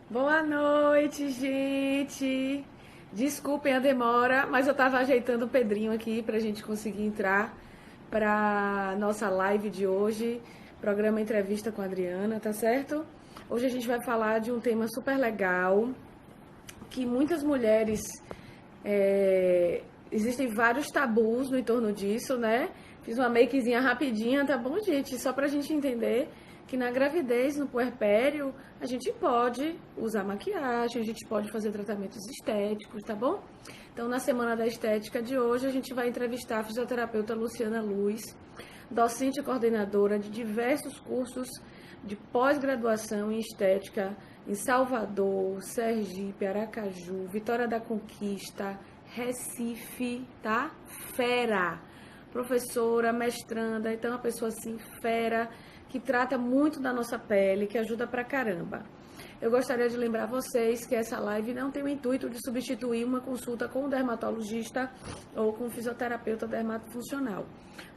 Boa noite, gente. Desculpem a demora, mas eu estava ajeitando o Pedrinho aqui para a gente conseguir entrar para nossa live de hoje, programa Entrevista com a Adriana, tá certo? Hoje a gente vai falar de um tema super legal que muitas mulheres existem vários tabus no entorno disso, né? Fiz uma makezinha rapidinha, tá bom, gente? Só pra gente entender que na gravidez, no puerpério, a gente pode usar maquiagem, a gente pode fazer tratamentos estéticos, tá bom? Então, na Semana da Estética de hoje, a gente vai entrevistar a fisioterapeuta Luciana Luz, docente e coordenadora de diversos cursos de pós-graduação em estética em Salvador, Sergipe, Aracaju, Vitória da Conquista, Recife, tá? Fera. Professora, mestranda, então uma pessoa assim, fera, que trata muito da nossa pele, que ajuda pra caramba. Eu gostaria de lembrar vocês que essa live não tem o intuito de substituir uma consulta com um dermatologista ou com um fisioterapeuta dermatofuncional.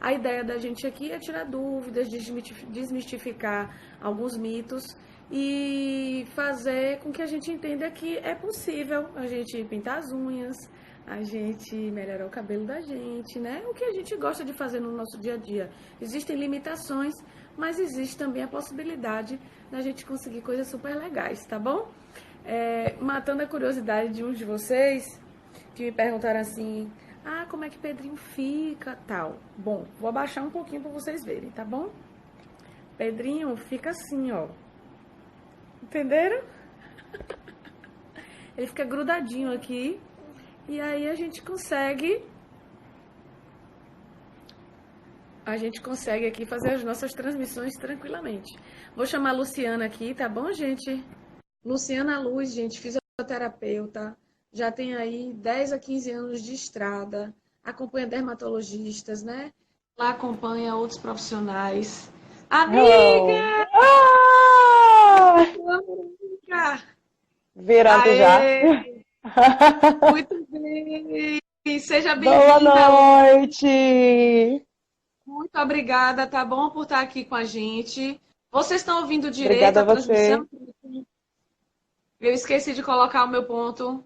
A ideia da gente aqui é tirar dúvidas, desmistificar alguns mitos e fazer com que a gente entenda que é possível a gente pintar as unhas, a gente melhorar o cabelo da gente, né? O que a gente gosta de fazer no nosso dia a dia. Existem limitações, mas existe também a possibilidade da gente conseguir coisas super legais, tá bom? Matando a curiosidade de uns de vocês, que me perguntaram assim, como é que Pedrinho fica, tal. Bom, vou abaixar um pouquinho para vocês verem, tá bom? Pedrinho fica assim, ó. Entenderam? Ele fica grudadinho aqui. E aí a gente consegue aqui fazer as nossas transmissões tranquilamente. Vou chamar a Luciana aqui, tá bom, gente? Luciana Luz, gente, fisioterapeuta, já tem aí 10 a 15 anos de estrada, acompanha dermatologistas, né? Lá acompanha outros profissionais. Hello! Amiga! Amiga! Virando já. Muito bem! Seja Boa bem-vinda, Lu. noite! Muito obrigada, tá bom, por estar aqui com a gente. Vocês estão ouvindo direito Obrigada a a você. transmissão? Eu esqueci de colocar o meu ponto.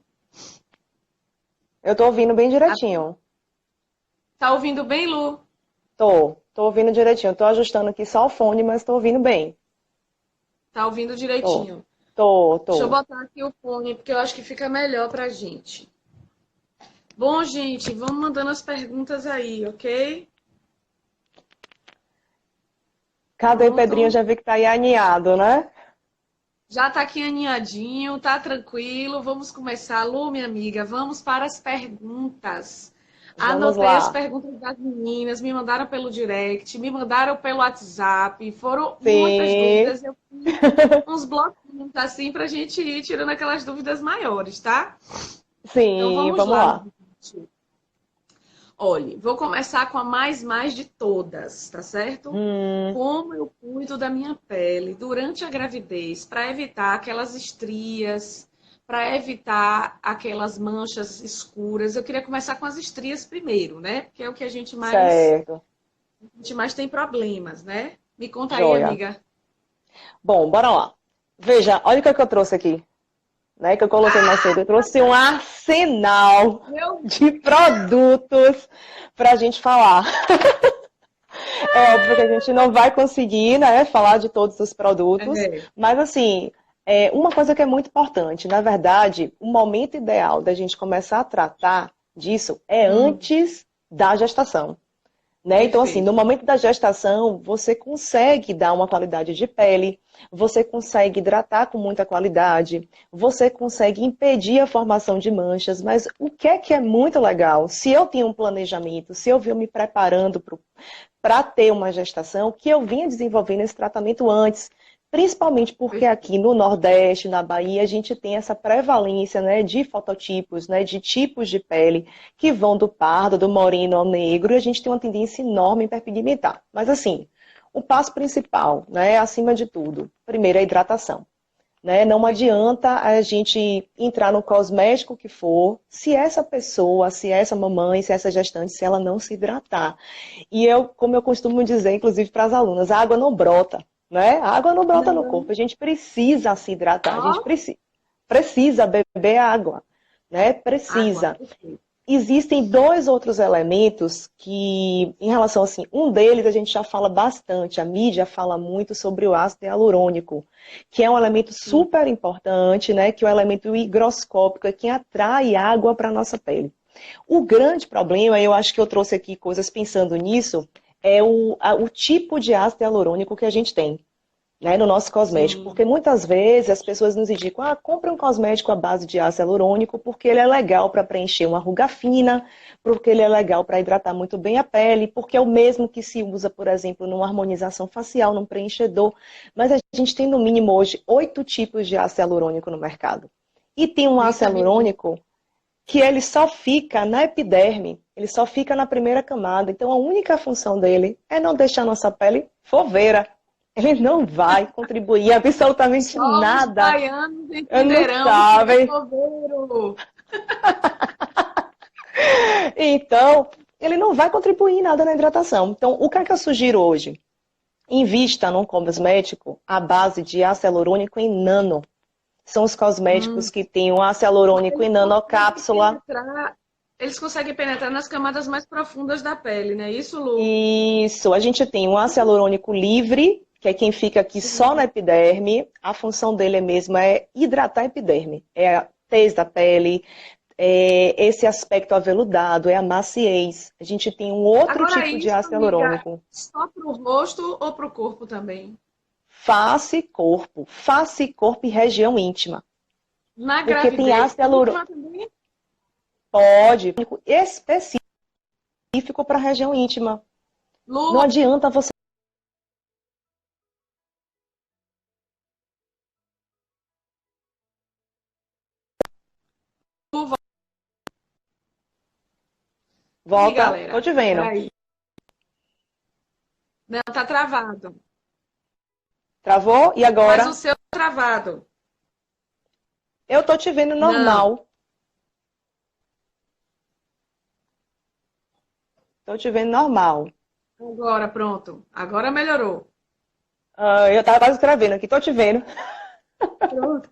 Eu tô ouvindo bem direitinho. Tá ouvindo bem, Lu? Tô ouvindo direitinho. Tô ajustando aqui só o fone, mas tô ouvindo bem. Tá ouvindo Tô, direitinho. Deixa eu tô. botar aqui o fone, porque eu acho que fica melhor pra gente. Bom, gente, vamos mandando as perguntas aí, ok? Cadê Pedrinho? Pronto. Já vi que tá aí aninhado, né? Já tá aqui aninhadinho, tá tranquilo. Vamos começar. Lu, minha amiga, vamos para as perguntas. Vamos Anotei as lá. perguntas das meninas, me mandaram pelo direct, me mandaram pelo WhatsApp, foram muitas Sim, dúvidas. Eu fiz uns bloquinhos assim para a gente ir tirando aquelas dúvidas maiores, tá? Então sim, vamos vamos lá, lá. gente. Olha, vou começar com a mais de todas, tá certo? Hum, Como eu cuido da minha pele durante a gravidez para evitar aquelas estrias, para evitar aquelas manchas escuras. Eu queria começar com as estrias primeiro, né? Porque é o que certo. a gente mais tem problemas, né? Me conta aí, Joia. amiga. Bom, bora lá. Veja, olha o que eu trouxe aqui. Né, que eu coloquei mais cedo. Eu trouxe um arsenal Meu de produtos para a gente falar. É óbvio que a gente não vai conseguir, né, falar de todos os produtos, é, mas assim, uma coisa que é muito importante, na verdade, o momento ideal da gente começar a tratar disso é hum, antes da gestação. Né? Então, assim, no perfeito. momento da gestação, você consegue dar uma qualidade de pele, você consegue hidratar com muita qualidade, você consegue impedir a formação de manchas, mas o que é muito legal, se eu tinha um planejamento, se eu vinha me preparando para ter uma gestação, que eu vinha desenvolvendo esse tratamento antes, principalmente porque aqui no Nordeste, na Bahia, a gente tem essa prevalência, né, de fototipos, né, de tipos de pele que vão do pardo, do moreno ao negro, e a gente tem uma tendência enorme em hiperpigmentar. Mas assim, o passo principal, né, acima de tudo, primeiro é a hidratação. Né? Não adianta a gente entrar no cosmético que for, se essa pessoa, se essa mamãe, se essa gestante, se ela não se hidratar. E eu, como eu costumo dizer, inclusive para as alunas, a água não brota, né? A água não brota no Não. corpo, a gente precisa se hidratar, a gente Ó, precisa. precisa beber água, né? Precisa. Água. Existem dois outros elementos que, em relação assim, um deles a gente já fala bastante, a mídia fala muito sobre o ácido hialurônico, que é um elemento super importante, né? Que é um elemento higroscópico, é quem atrai água para a nossa pele. O grande problema, eu acho que eu trouxe aqui coisas pensando nisso, é o tipo de ácido hialurônico que a gente tem, né, no nosso cosmético, Sim. porque muitas vezes as pessoas nos indicam, compre um cosmético à base de ácido hialurônico porque ele é legal para preencher uma ruga fina, porque ele é legal para hidratar muito bem a pele, porque é o mesmo que se usa, por exemplo, numa harmonização facial, num preenchedor, mas a gente tem no mínimo hoje 8 tipos de ácido hialurônico no mercado. E tem um ácido Eita, menino. hialurônico que ele só fica na epiderme, ele só fica na primeira camada, então a única função dele é não deixar nossa pele foveira. Ele não vai contribuir absolutamente Só os nada. baianos Não entenderão o que é sabem. coveiro. Então, ele não vai contribuir em nada na hidratação. Então, o que é que eu sugiro hoje? Invista num cosmético à base de ácido hialurônico em nano. São os cosméticos que têm o ácido hialurônico em nanocápsula. Eles conseguem penetrar nas camadas mais profundas da pele, né? Isso, Lu? Isso, a gente tem um ácido hialurônico livre, que é quem fica aqui só na epiderme. A função dele mesmo é hidratar a epiderme. É a tez da pele, é esse aspecto aveludado, é a maciez. A gente tem um outro Agora tipo de isso, ácido amiga, hialurônico. só pro rosto ou pro corpo também? Face, corpo e região íntima. Na Porque tem gravidez, ácido hialurônico, também? pode, específico para a região íntima. Não Lu, adianta você Ih, volta, tô galera, te vendo. peraí. Não, tá travado. Travou? E Mas o agora? seu tá travado. Eu tô te vendo Não. normal. Tô te vendo normal. Agora, pronto. Agora melhorou. Eu tava quase escrevendo aqui, tô te vendo. Pronto.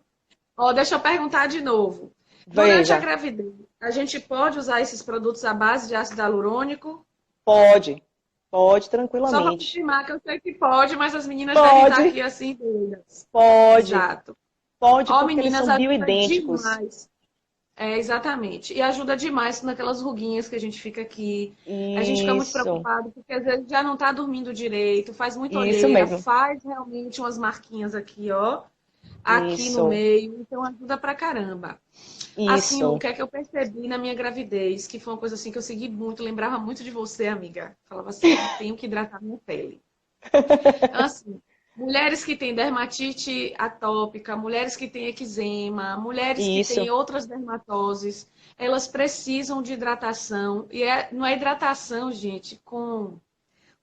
Ó, deixa eu perguntar de novo. Durante a Veja, gravidez, a gente pode usar esses produtos à base de ácido hialurônico? pode Só para tranquilamente. confirmar que eu sei que pode, mas as meninas devem estar Pode, aqui assim, doidas. pode, Exato. pode, Ó, porque eles meninas, são ajuda bioidênticos. demais. É, exatamente. E ajuda demais naquelas ruguinhas que a gente fica aqui. A gente fica muito Isso, preocupado porque às vezes já não tá dormindo direito, faz muita isso olheira, mesmo. faz realmente umas marquinhas aqui, ó, aqui no Isso, meio. Então ajuda pra caramba. Assim, Lu, o isso. que é que eu percebi na minha gravidez, que foi uma coisa assim que eu segui muito, lembrava muito de você, amiga. Falava assim, tenho que hidratar minha pele. Então, assim, mulheres que têm dermatite atópica, mulheres que têm eczema, mulheres que têm Isso. outras dermatoses, elas precisam de hidratação. E não é hidratação, gente, com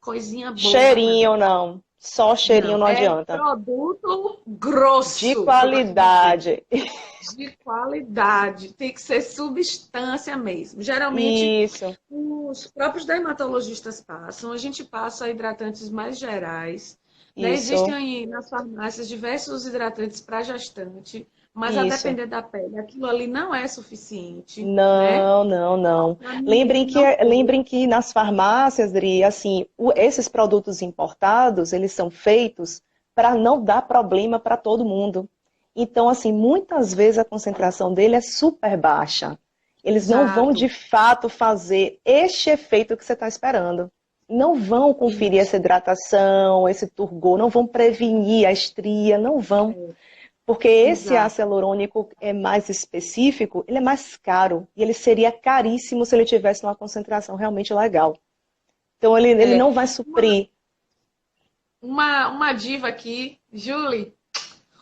coisinha boba, não. Cheirinho não. Só cheirinho Não, não é adianta. produto De grosso, que eu gosto de dizer. qualidade. De qualidade, tem que ser substância mesmo. Geralmente, Isso, os próprios dermatologistas passam, a gente passa hidratantes mais gerais, né? Existem isso, aí nas farmácias diversos hidratantes para gestante, mas a isso. depender da pele, aquilo ali não é suficiente, né? Não, não, não. Para ninguém não foi. Lembrem que nas farmácias, Dri, assim, esses produtos importados, eles são feitos para não dar problema para todo mundo. Então, assim, muitas vezes a concentração dele é super baixa. Eles não vão de Exato. fato fazer este efeito que você está esperando. Não vão conferir Isso. essa hidratação, esse turgor, não vão prevenir a estria, não vão. É, Porque esse exato. ácido hialurônico é mais específico, ele é mais caro. E ele seria caríssimo se ele tivesse uma concentração realmente legal. Então ele É. não vai suprir. Uma diva aqui, Julie.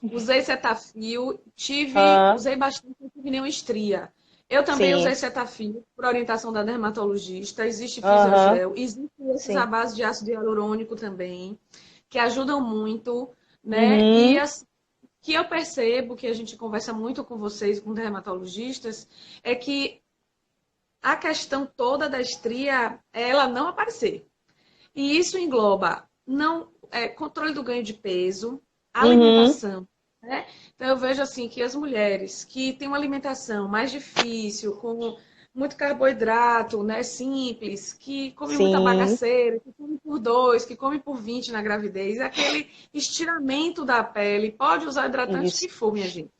Usei Cetaphil, Ah, usei bastante, não tive nenhuma estria. Eu também usei sim. Cetaphil por orientação da dermatologista. Existe Aham, fisiogel, existem esses à sim. base de ácido hialurônico também, que ajudam muito, né? E Uhum, as que eu percebo, que a gente conversa muito com vocês, com dermatologistas, é que a questão toda da estria é ela não aparecer. E isso engloba não controle do ganho de peso, uhum, alimentação. né? Então eu vejo assim que as mulheres que têm uma alimentação mais difícil, com muito carboidrato, né, simples, que comem muita Sim, bagaceira, que comem por 2, que comem por 20 na gravidez, aquele estiramento da pele, pode usar hidratante que isso. for, minha gente.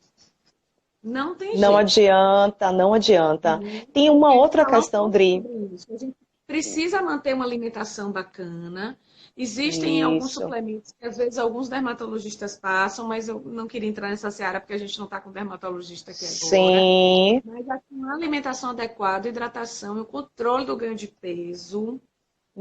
Não tem Não jeito. adianta, não adianta. Tem Eu uma queria outra falar um questão, pouco Dri. sobre isso. A gente precisa manter uma alimentação bacana. Existem alguns Isso. suplementos que às vezes alguns dermatologistas passam, mas eu não queria entrar nessa seara porque a gente não está com dermatologista aqui agora. Sim, Mas assim, uma alimentação adequada, hidratação e o controle do ganho de peso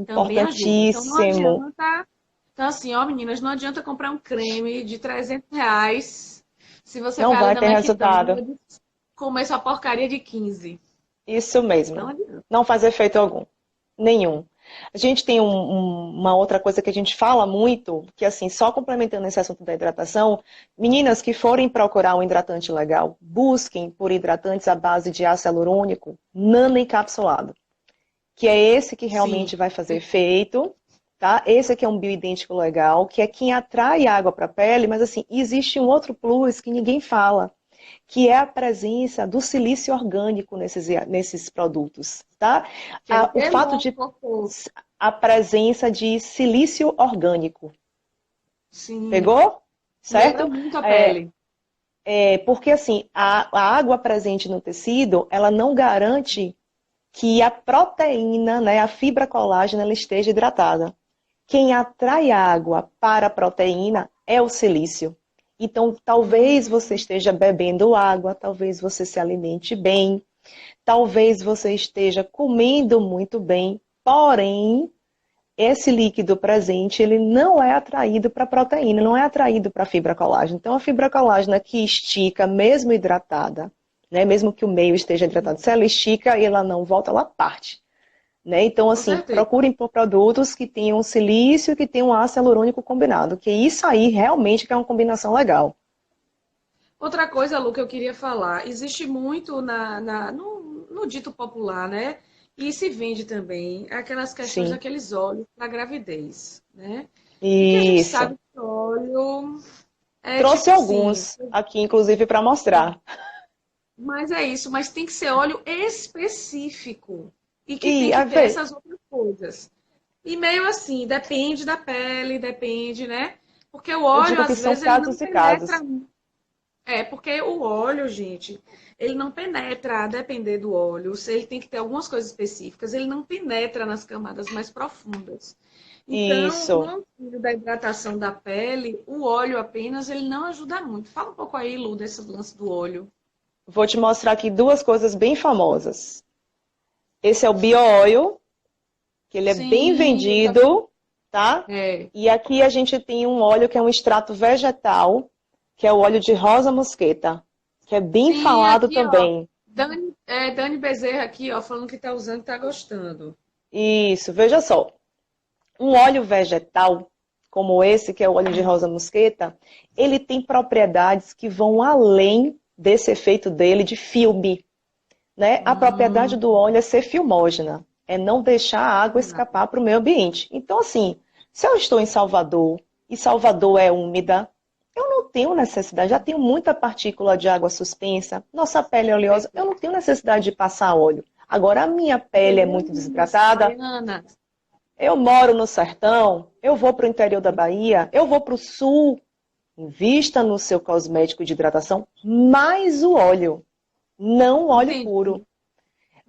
também ajuda. Então não importantíssimo. adianta. Então, assim, ó, meninas, não adianta comprar um creme de R$ 300 se você Não vai ali vai na ter resultado. McDonald's comer essa porcaria de 15. Isso Não mesmo. adianta. Não faz efeito algum. Nenhum. A gente tem uma outra coisa que a gente fala muito, que assim, só complementando esse assunto da hidratação, meninas que forem procurar um hidratante legal, busquem por hidratantes à base de ácido hialurônico nanoencapsulado, que é esse que Sim. realmente vai fazer efeito, tá? Esse aqui é um bioidêntico legal, que é quem atrai água para a pele, mas assim, existe um outro plus que ninguém fala, que é a presença do silício orgânico nesses produtos, tá? Que é o O que, fato de louco? a presença de silício orgânico, Sim. pegou? Hidrata Certo? muito a É, pele. porque assim, a água presente no tecido, ela não garante que a proteína, né, a fibra colágena, ela esteja hidratada. Quem atrai água para a proteína é o silício. Então, talvez você Hum, esteja bebendo água, talvez você se alimente bem, talvez você esteja comendo muito bem, porém, esse líquido presente, ele não é atraído para a proteína, não é atraído para a fibra colágena. Então, a fibra colágena que estica, mesmo hidratada, né, mesmo que o meio esteja hidratado, se ela estica e ela não volta, ela parte. Né? Então, com assim, certeza. procurem por produtos que tenham silício e que tenham ácido hialurônico combinado, que isso aí realmente que é uma combinação legal. Outra coisa, Lu, que eu queria falar, existe muito no dito popular, né? E se vende também aquelas questões Sim, daqueles óleos para gravidez, né? E que a gente isso. sabe que óleo é Trouxe tipo assim, alguns aqui, inclusive, para mostrar. mas é isso, mas tem que ser óleo específico e que tem E, que a ter ver, essas outras coisas. E meio assim, depende da pele, depende, né? Porque o eu óleo, digo que às são vezes, ele não casos e penetra. casos. Porque o óleo, gente, ele não penetra, a depender do óleo, se ele tem que ter algumas coisas específicas, ele não penetra nas camadas mais profundas. Então, no Isso. auxílio da hidratação da pele, o óleo apenas, ele não ajuda muito. Fala um pouco aí, Lu, desse lance do óleo. Vou te mostrar aqui duas coisas bem famosas. Esse é o Bio-Oil, que ele é bem Sim, eu já vi. vendido, tá? É. E aqui a gente tem um óleo que é um extrato vegetal, que é o óleo de rosa mosqueta, que é bem Sim, falado aqui, ó. também. Dani Bezerra aqui, ó, falando que tá usando e tá gostando. Isso, veja só. Um óleo vegetal, como esse, que é o óleo de rosa mosqueta, ele tem propriedades que vão além desse efeito dele de filme, né? A propriedade Hum, do óleo é ser filmógena, é não deixar a água escapar para o meio ambiente. Então, assim, se eu estou em Salvador e Salvador é úmida, eu não tenho necessidade, já tenho muita partícula de água suspensa, nossa pele é oleosa, eu não tenho necessidade de passar óleo. Agora, a minha pele é muito delícia, desidratada, Ana. eu moro no sertão, eu vou para o interior da Bahia, eu vou para o sul, invista no seu cosmético de hidratação, mais o óleo, não o óleo Entendi. puro.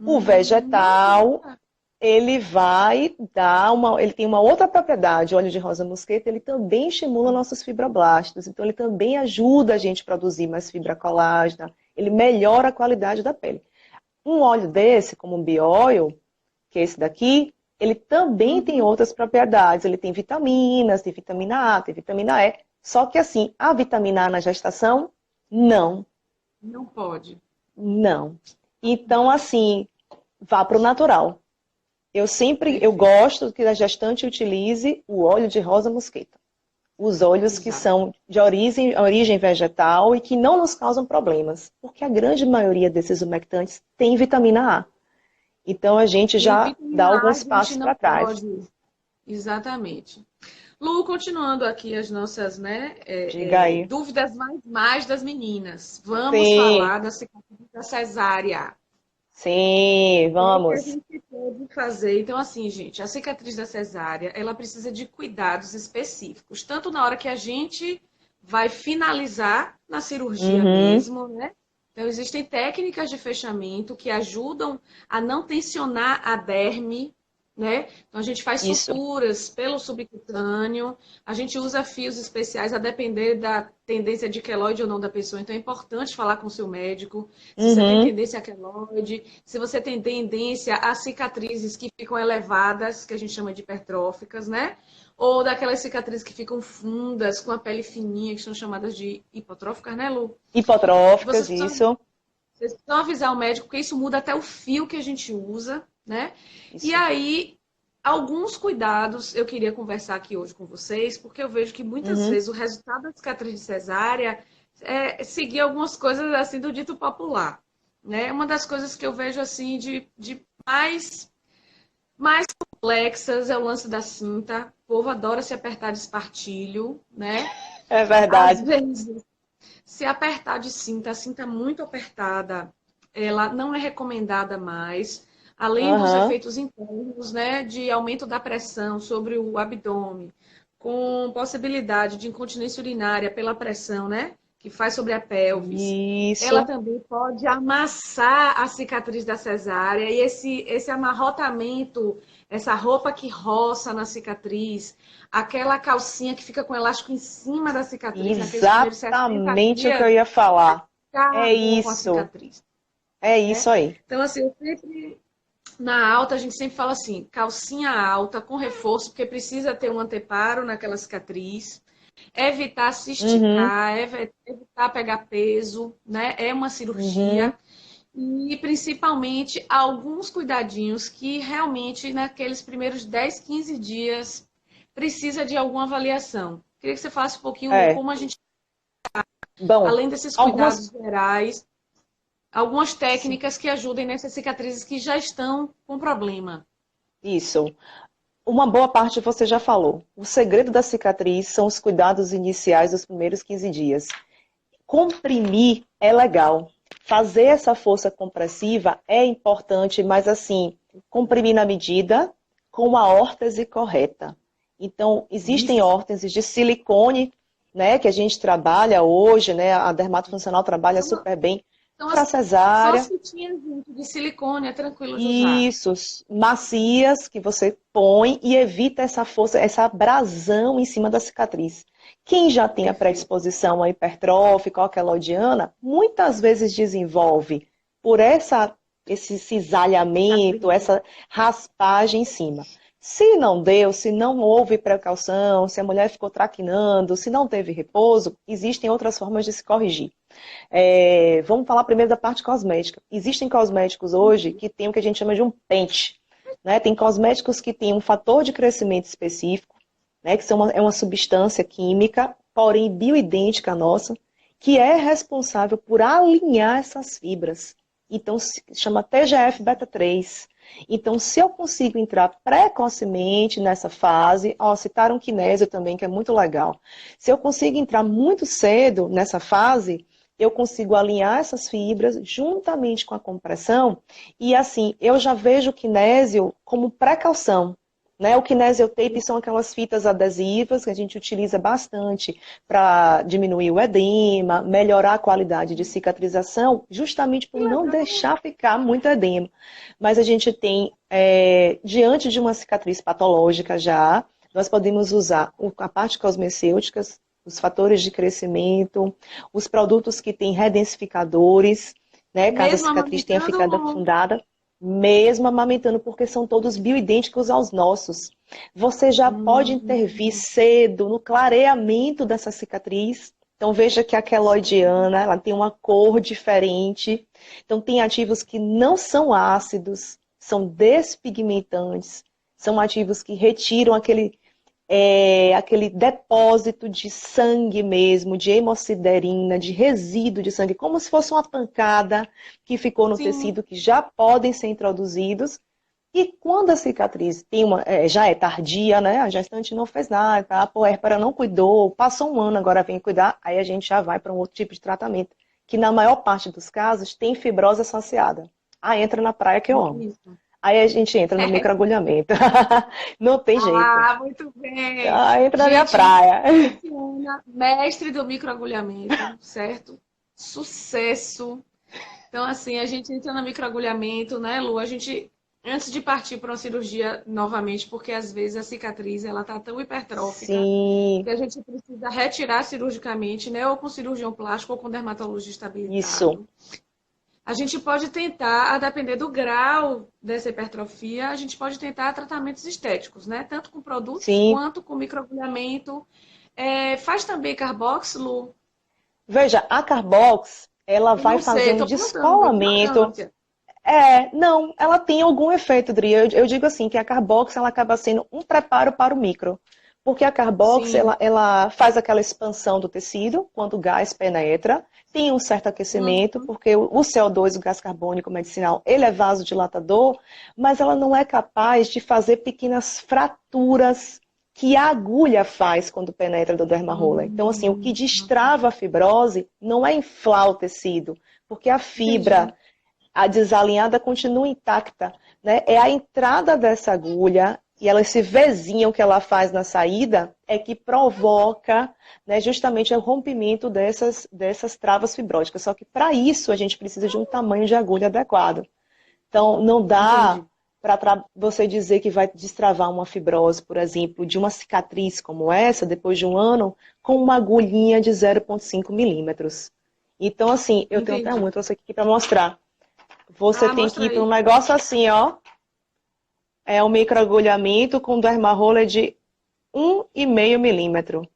O vegetal, Nossa. ele vai dar ele tem uma outra propriedade, o óleo de rosa mosqueta, ele também estimula nossos fibroblastos, então ele também ajuda a gente a produzir mais fibra colágena, ele melhora a qualidade da pele. Um óleo desse, como um bio-oil, que é esse daqui, ele também tem Uhum. outras propriedades, ele tem vitaminas, tem vitamina A, tem vitamina E, só que assim, a vitamina A na gestação, não, Não pode. não. Então, assim, vá para o natural. Eu Perfeito. gosto que a gestante utilize o óleo de rosa mosqueta. Os óleos que Exato. são de origem vegetal e que não nos causam problemas, porque a grande maioria desses umectantes tem vitamina A. Então a gente E já dá vitamina A, a alguns gente passos não para trás. pode. Exatamente. Lu, continuando aqui as nossas, né, Diga aí. dúvidas mais das meninas. Vamos Sim, falar da cicatriz da cesárea. sim, O que a vamos. gente pode fazer? Então, assim, gente, a cicatriz da cesárea, ela precisa de cuidados específicos, tanto na hora que a gente vai finalizar na cirurgia Uhum, mesmo, né? Então, existem técnicas de fechamento que ajudam a não tensionar a derme, né? Então, a gente faz isso. suturas pelo subcutâneo, a gente usa fios especiais a depender da tendência de queloide ou não da pessoa. Então, é importante falar com o seu médico se você tem Uhum, tendência a queloide, se você tem tendência a cicatrizes que ficam elevadas, que a gente chama de hipertróficas, né? Ou daquelas cicatrizes que ficam fundas, com a pele fininha, que são chamadas de hipotróficas, né, Lu? hipotróficas, Vocês isso. precisam avisar o médico, porque isso muda até o fio que a gente usa, né? E Isso. aí, alguns cuidados eu queria conversar aqui hoje com vocês, porque eu vejo que muitas Uhum, vezes o resultado da cicatriz de cesárea é seguir algumas coisas assim do dito popular, né? Uma das coisas que eu vejo assim de mais complexas é o lance da cinta. O povo adora se apertar de espartilho, né? é Às verdade. vezes, se apertar de cinta, a cinta muito apertada, ela não é recomendada mais. Além dos Aham, efeitos internos, né, de aumento da pressão sobre o abdômen, com possibilidade de incontinência urinária pela pressão, né, que faz sobre a pelvis. Ela isso. também pode amassar a cicatriz da cesárea e esse amarrotamento, essa roupa que roça na cicatriz, aquela calcinha que fica com elástico em cima da cicatriz naqueles primeiros 60 Exatamente o que eu dias, ia falar. É acabou com a isso. cicatriz, É né? isso aí. Então, assim, eu sempre, na alta, a gente sempre fala assim, calcinha alta com reforço, porque precisa ter um anteparo naquela cicatriz, evitar se Uhum, esticar, evitar pegar peso, né? É uma uhum. cirurgia. E principalmente alguns cuidadinhos que realmente naqueles primeiros 10, 15 dias precisa de alguma avaliação. Queria que você falasse um pouquinho, Lu, É. como a gente, Bom, além desses algumas. cuidados gerais, algumas Sim, técnicas que ajudem nessas cicatrizes que já estão com problema. isso. Uma boa parte você já falou. O segredo da cicatriz são os cuidados iniciais dos primeiros 15 dias. Comprimir é legal. Fazer essa força compressiva é importante, mas assim, comprimir na medida, com a órtese correta. Então, existem Isso. órteses de silicone, né, que a gente trabalha hoje, né, a dermatofuncional trabalha Então, super bem então, para são as cesárea. fitinhas gente, de silicone, é tranquilo de usar. Isso, macias que você põe e evita essa força, essa abrasão em cima da cicatriz. Quem já tem a Perfeito. predisposição à hipertrófica ou à queloidiana, muitas vezes desenvolve por esse cisalhamento, Cicatriz. essa raspagem em cima. Se não deu, se não houve precaução, se a mulher ficou traquinando, se não teve repouso, existem outras formas de se corrigir. Vamos falar primeiro da parte cosmética. Existem cosméticos hoje que têm o que a gente chama de um pente. Né? Tem cosméticos que têm um fator de crescimento específico, né? Que é uma substância química, porém bioidêntica à nossa, que é responsável por alinhar essas fibras. Então, se chama TGF-beta 3. Então, se eu consigo entrar precocemente nessa fase, citaram kinésio também, que é muito legal. Se eu consigo entrar muito cedo nessa fase, eu consigo alinhar essas fibras juntamente com a compressão e assim, eu já vejo o kinésio como precaução. Né? O kinesio tape são aquelas fitas adesivas que a gente utiliza bastante para diminuir o edema, melhorar a qualidade de cicatrização, justamente por Que não legal. deixar ficar muito edema. Mas a gente tem, diante de uma cicatriz patológica já, nós podemos usar a parte cosmecêutica, os fatores de crescimento, os produtos que têm redensificadores, né, caso a Mesmo cicatriz tenha amamentando, ficado Lu? afundada, mesmo amamentando, porque são todos bioidênticos aos nossos. Você já pode intervir Hum, cedo no clareamento dessa cicatriz. Então veja que a queloidiana, ela tem uma cor diferente. Então tem ativos que não são ácidos, são despigmentantes, são ativos que retiram aquele depósito de sangue mesmo, de hemosiderina, de resíduo de sangue, como se fosse uma pancada que ficou no sim. tecido, que já podem ser introduzidos. E quando a cicatriz já é tardia, né? A gestante não fez nada, a puérpera não cuidou, passou um ano, agora vem cuidar, aí a gente já vai para um outro tipo de tratamento, que na maior parte dos casos tem fibrose associada. Aí entra na praia que eu amo. Isso. Aí a gente entra no microagulhamento. Não tem jeito. Ah, muito bem. Aí entra na minha Gente, praia. Luciana, mestre do microagulhamento, certo? Sucesso. Então, assim, a gente entra no microagulhamento, né, Lu? A gente, antes de partir para uma cirurgia novamente, porque às vezes a cicatriz, ela tá tão hipertrófica Sim, que a gente precisa retirar cirurgicamente, né? Ou com cirurgião plástico ou com dermatologista isso. habilitado. A gente pode tentar, a depender do grau dessa hipertrofia, a gente pode tentar tratamentos estéticos, né? Tanto com produtos Sim. quanto com microagulhamento. Faz também carboxilo? Veja, a Carbox, ela Eu vai não sei, fazendo estou perguntando, descolamento. ignorância. Não, ela tem algum efeito, Dri. Eu digo assim, que a Carbox, ela acaba sendo um preparo para o micro. Porque a Carbox, Sim. ela faz aquela expansão do tecido, quando o gás penetra, tem um certo aquecimento, Uhum. porque o CO2, o gás carbônico medicinal, ele é vasodilatador, mas ela não é capaz de fazer pequenas fraturas que a agulha faz quando penetra do derma-roller. Então, assim, o que destrava a fibrose não é inflar o tecido, porque a Entendi. fibra, a desalinhada continua intacta, né? É a entrada dessa agulha e esse vezinho que ela faz na saída é que provoca, né, justamente o rompimento dessas travas fibróticas. Só que para isso a gente precisa de um tamanho de agulha adequado. Então não dá Entendi. para você dizer que vai destravar uma fibrose, por exemplo, de uma cicatriz como essa, depois de um ano, com uma agulhinha de 0,5 milímetros. Então, assim, eu tenho até Entendi. uma trouxe aqui para mostrar. Você Ah, tem que mostra ir para um aí. negócio assim, ó. É um microagulhamento com derma-roller de 1,5 milímetro,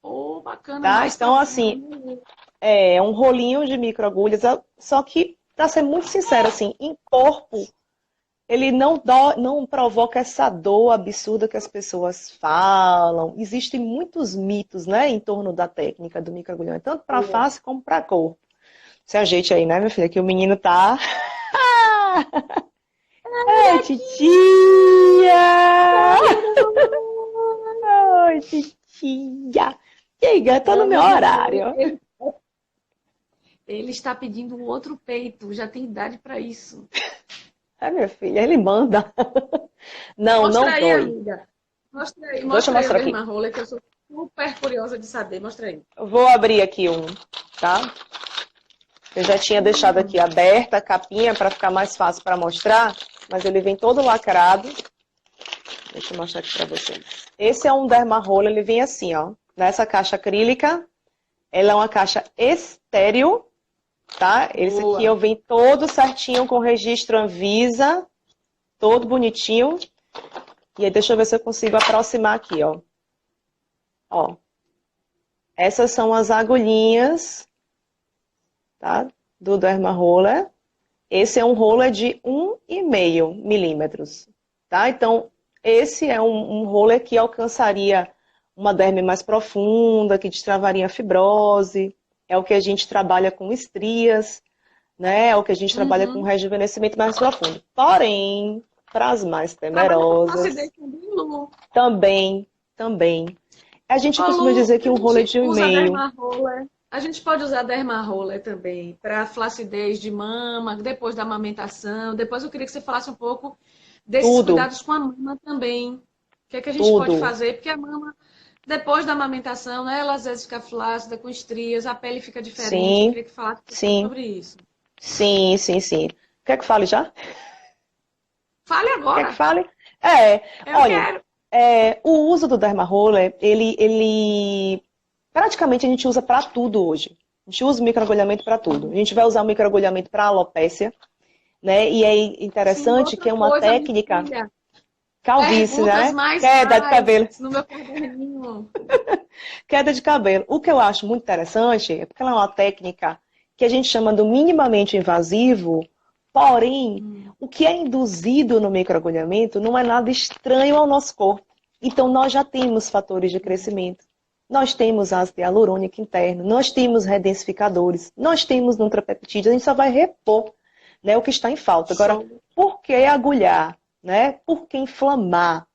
Oh, bacana, tá? mais Então, profundo, assim, né? é um rolinho de microagulhas, só que, para ser muito sincero, assim, em corpo, ele não provoca essa dor absurda que as pessoas falam. Existem muitos mitos, né, em torno da técnica do microagulhamento, tanto para Boa. face como para corpo. Se ajeite aí, né, minha filha, que o menino tá... Ai, titia! Oi, titia! Diga, tô no Não, meu meu menino, horário. ele está pedindo um outro peito, já tem idade para isso. Ai, minha filha, ele manda. Não, não Mostra aí, dói. amiga. Deixa eu Mostra aí o mostrar aqui. dermaroller, que eu sou super curiosa de saber. Mostra aí. Eu vou abrir aqui um, tá? Eu já tinha deixado aqui aberta a capinha para ficar mais fácil para mostrar, mas ele vem todo lacrado. Deixa eu mostrar aqui para vocês. Esse é um dermaroller, ele vem assim, ó. Nessa caixa acrílica, ela é uma caixa estéreo, tá? Esse aqui eu Boa. venho todo certinho com registro Anvisa, todo bonitinho. E aí deixa eu ver se eu consigo aproximar aqui, ó. Ó. Essas são as agulhinhas, tá? Do dermaroller. Esse é um roller de 1,5 milímetros, tá? Então, esse é um roller que alcançaria uma derme mais profunda, que destravaria a fibrose. É o que a gente trabalha com estrias, né? É o que a gente trabalha com Uhum. rejuvenescimento mais profundo. Porém, para as mais Trabalha com temerosas, flacidez também, Lu. também. A gente Ô, costuma Lu, dizer que a um roller gente de usa 1,5. dermaroller. A gente pode usar dermaroller também para flacidez de mama, depois da amamentação. Depois eu queria que você falasse um pouco desses Tudo, cuidados com a mama também. O que é que a gente pode tudo. fazer? Porque a mama, depois da amamentação, né, ela às vezes fica flácida, com estrias, a pele fica diferente. Eu Sim, queria que falasse um pouco sim, sobre isso. sim. Quer que fale já? Fale Quer que agora. fale? Eu Olha, quero. o uso do dermaroller, ele praticamente a gente usa para tudo hoje. A gente usa o microagulhamento para tudo. A gente vai usar o microagulhamento para alopécia, né? E é Sim, interessante que outra é uma coisa, minha técnica filha. calvície, Perguntas né? mais Queda de cabelo. no meu caderninho. Queda de cabelo. O que eu acho muito interessante é porque ela é uma técnica que a gente chama do minimamente invasivo, porém, o que é induzido no microagulhamento não é nada estranho ao nosso corpo. Então, nós já temos fatores de crescimento. Nós temos ácido hialurônico interno, nós temos redensificadores, nós temos nutrapeptídeos, a gente só vai repor, né, o que está em falta. Agora, Show. por que agulhar? né? Por que inflamar?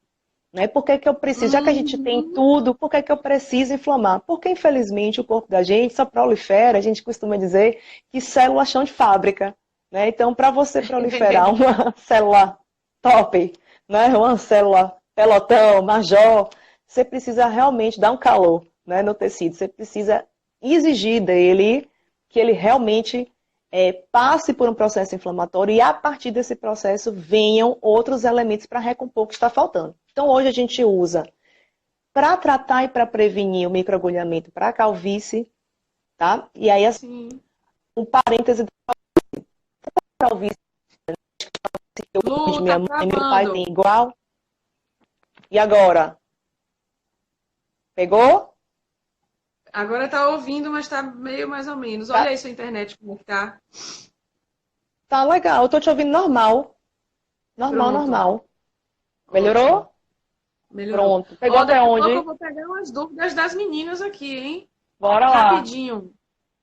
Né? Por que que eu preciso, já que a gente tem tudo, por que que eu preciso inflamar? Porque, infelizmente, o corpo da gente só prolifera, a gente costuma dizer que célula chão de fábrica, né? Então, para você proliferar uma célula top, né? Uma célula pelotão, major, você precisa realmente dar um calor, né, no tecido. Você precisa exigir dele que ele realmente passe por um processo inflamatório e, a partir desse processo, venham outros elementos para recompor o que está faltando. Então, hoje a gente usa para tratar e para prevenir o microagulhamento para a calvície, tá? E aí, Sim. um parêntese da calvície, que eu Lu, de minha tá mãe e meu pai travando. tem igual. E agora? Pegou? Agora tá ouvindo, mas tá meio mais ou menos. Olha Tá, aí sua internet como tá. tá legal, eu tô te ouvindo normal. Normal, Pronto, normal. ótimo. Melhorou? Melhorou. Pronto. Pegou Ó, até daqui a pouco eu onde? vou pegar umas dúvidas das meninas aqui, hein? Bora lá. Rapidinho.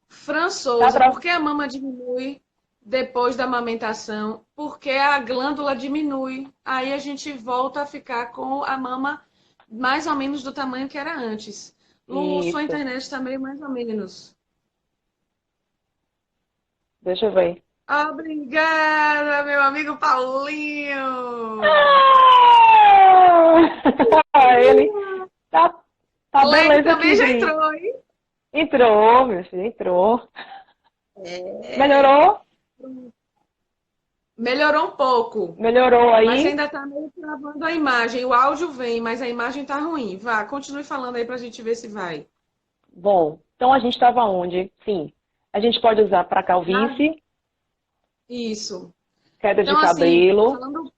Fran Tá Souza, pra... por que a mama diminui depois da amamentação? Porque a glândula diminui. Aí a gente volta a ficar com a mama mais ou menos do tamanho que era antes. Lu, sua Isso. internet está meio mais ou menos. Deixa eu ver. Obrigada, meu amigo Paulinho! Ele tá, tá Glenn beleza também aqui, já Dri. entrou, hein? Entrou, meu filho, entrou. É. Melhorou? Melhorou um pouco, Melhorou mas aí? ainda está meio travando a imagem. O áudio vem, mas a imagem tá ruim. Vá, continue falando aí pra gente ver se vai. Bom, então a gente estava onde? Sim. A gente pode usar para Ah, calvície, isso. queda de Então, assim, cabelo. falando um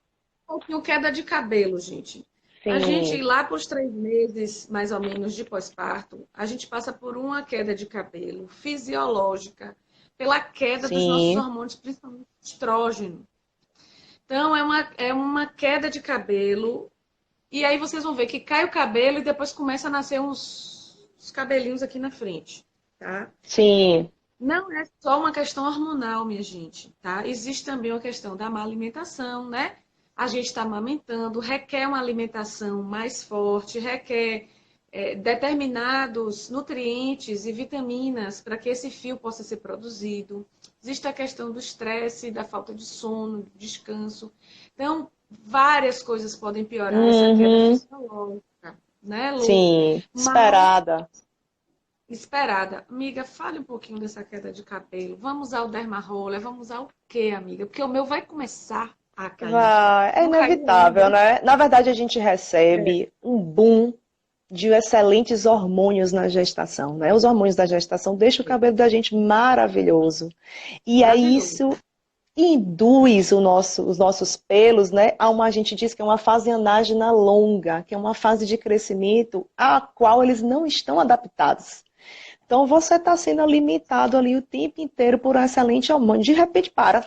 pouquinho queda de cabelo, gente. A gente, Sim, lá para os 3 meses, mais ou menos, de pós-parto, a gente passa por uma queda de cabelo fisiológica, pela queda dos nossos sim. hormônios, principalmente estrógeno. Então, é uma queda de cabelo. E aí vocês vão ver que cai o cabelo e depois começa a nascer uns cabelinhos aqui na frente, tá? Sim, Não é só uma questão hormonal, minha gente, tá? Existe também uma questão da má alimentação, né? A gente está amamentando, requer uma alimentação mais forte, requer determinados nutrientes e vitaminas para que esse fio possa ser produzido. Existe a questão do estresse, da falta de sono, do descanso. Então, várias coisas podem piorar essa queda uhum, fisiológica, né, Lu? sim, Mas esperada. esperada. Amiga, fale um pouquinho dessa queda de cabelo. Vamos usar o Dermaroller? Vamos usar o quê, amiga? Porque o meu vai começar a cair. Vai, é Não caiu inevitável, ainda. né? Na verdade, a gente É. recebe um boom de excelentes hormônios na gestação, né? Os hormônios da gestação deixam o cabelo da gente maravilhoso. E aí Maravilhoso. isso induz os nossos pelos, né, a uma, a gente diz que é uma fase anágena longa, que é uma fase de crescimento à qual eles não estão adaptados. Então você está sendo limitado ali o tempo inteiro por um excelente hormônio. De repente para,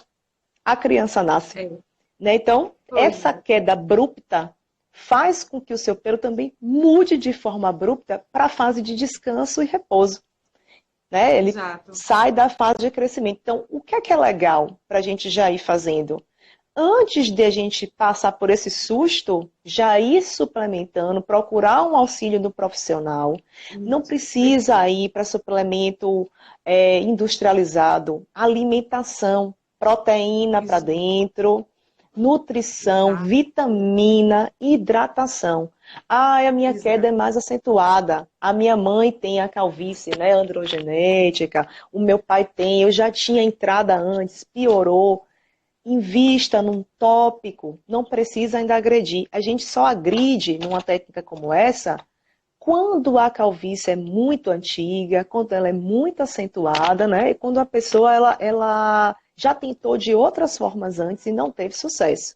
a criança nasce. É. Né? Então, Pois essa é. queda abrupta faz com que o seu pelo também mude de forma abrupta para a fase de descanso e repouso. Né? Ele Exato. sai da fase de crescimento. Então, o que é legal para a gente já ir fazendo? Antes de a gente passar por esse susto, já ir suplementando, procurar um auxílio do profissional. Não Isso. precisa Perfeito. ir para suplemento industrializado. Alimentação, proteína para Isso. dentro, nutrição, Exato. vitamina, hidratação. Ah, a minha queda é Exato. mais acentuada. A minha mãe tem a calvície, né, androgenética. O meu pai tem. Eu já tinha entrada antes, piorou. Invista num tópico, não precisa ainda agredir. A gente só agride numa técnica como essa quando a calvície é muito antiga, quando ela é muito acentuada, né? E quando a pessoa ela já tentou de outras formas antes e não teve sucesso.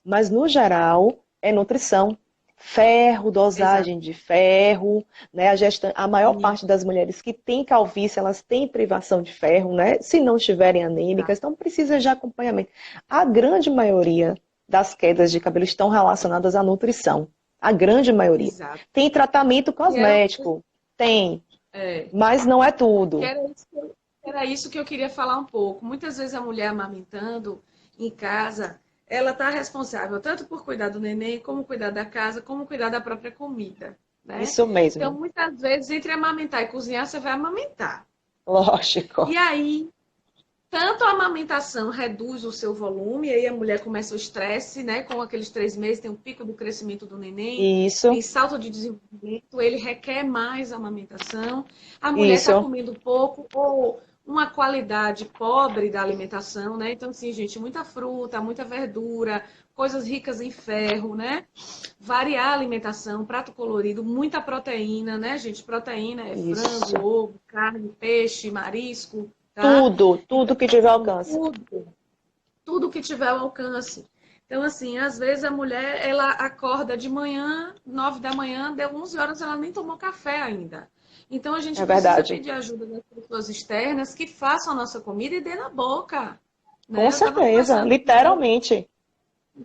Mas no geral é nutrição, ferro, Exato. dosagem de ferro, né? A maior parte das mulheres que têm calvície, elas têm privação de ferro, né? Se não estiverem anêmicas, Exato. então precisa de acompanhamento. A grande maioria das quedas de cabelo estão relacionadas à nutrição. A grande maioria. Exato. Tem tratamento Que era, cosmético? Tem, é, mas não é que tudo. era isso que eu queria falar um pouco. Muitas vezes a mulher amamentando em casa, ela está responsável tanto por cuidar do neném, como cuidar da casa, como cuidar da própria comida, né? Isso mesmo. Então, muitas vezes, entre amamentar e cozinhar, você vai amamentar. Lógico. E aí, tanto a amamentação reduz o seu volume, aí a mulher começa o estresse, né? Com aqueles 3 meses, tem um pico do crescimento do neném, Isso, tem salto de desenvolvimento, ele requer mais amamentação. A mulher está isso. comendo pouco ou uma qualidade pobre da alimentação, né? Então, assim, gente, muita fruta, muita verdura, coisas ricas em ferro, né? Variar a alimentação, prato colorido, muita proteína, né, gente? Proteína é Isso. frango, ovo, carne, peixe, marisco, tá? Tudo Então, que tiver assim, alcance. tudo que tiver ao alcance. Então, assim, às vezes a mulher, ela acorda de manhã, 9 da manhã, deu 11 horas, ela nem tomou café ainda. Então, a gente É precisa verdade. pedir ajuda das pessoas externas que façam a nossa comida e dê na boca, Com né? Eu estava certeza, conversando com ela, literalmente.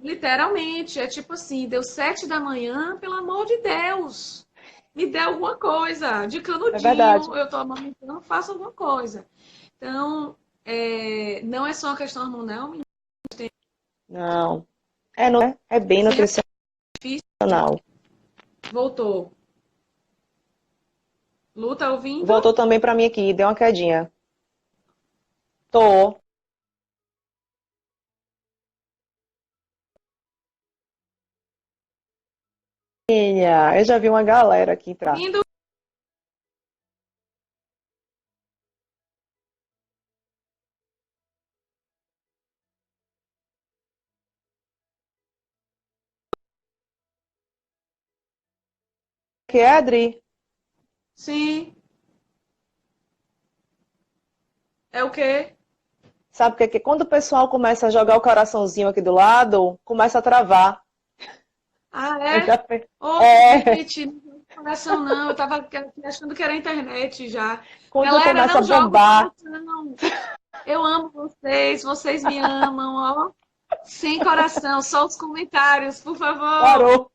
literalmente, é tipo assim, deu 7 da manhã, pelo amor de Deus, me dê alguma coisa, de É verdade. canudinho, eu tô amamentando, faça alguma coisa. Então, não é só uma questão hormonal, Não. Não é, é bem sim, é difícil. nutricional. Voltou. Lu, tá ouvindo? Voltou também para mim aqui, deu uma quedinha. Tô. Eu já vi uma galera aqui entrar. Indo. Que é, Adri? Sim. É o quê? Sabe o que é que quando o pessoal começa a jogar o coraçãozinho aqui do lado, começa a travar. Ah, Eu é? já... Ô, É, gente, não joga o coração não. Eu tava achando que era internet já. quando Galera, começa a não joga o bombar, coração. Eu amo vocês, vocês me amam, ó. Sem coração, só os comentários, por favor. parou.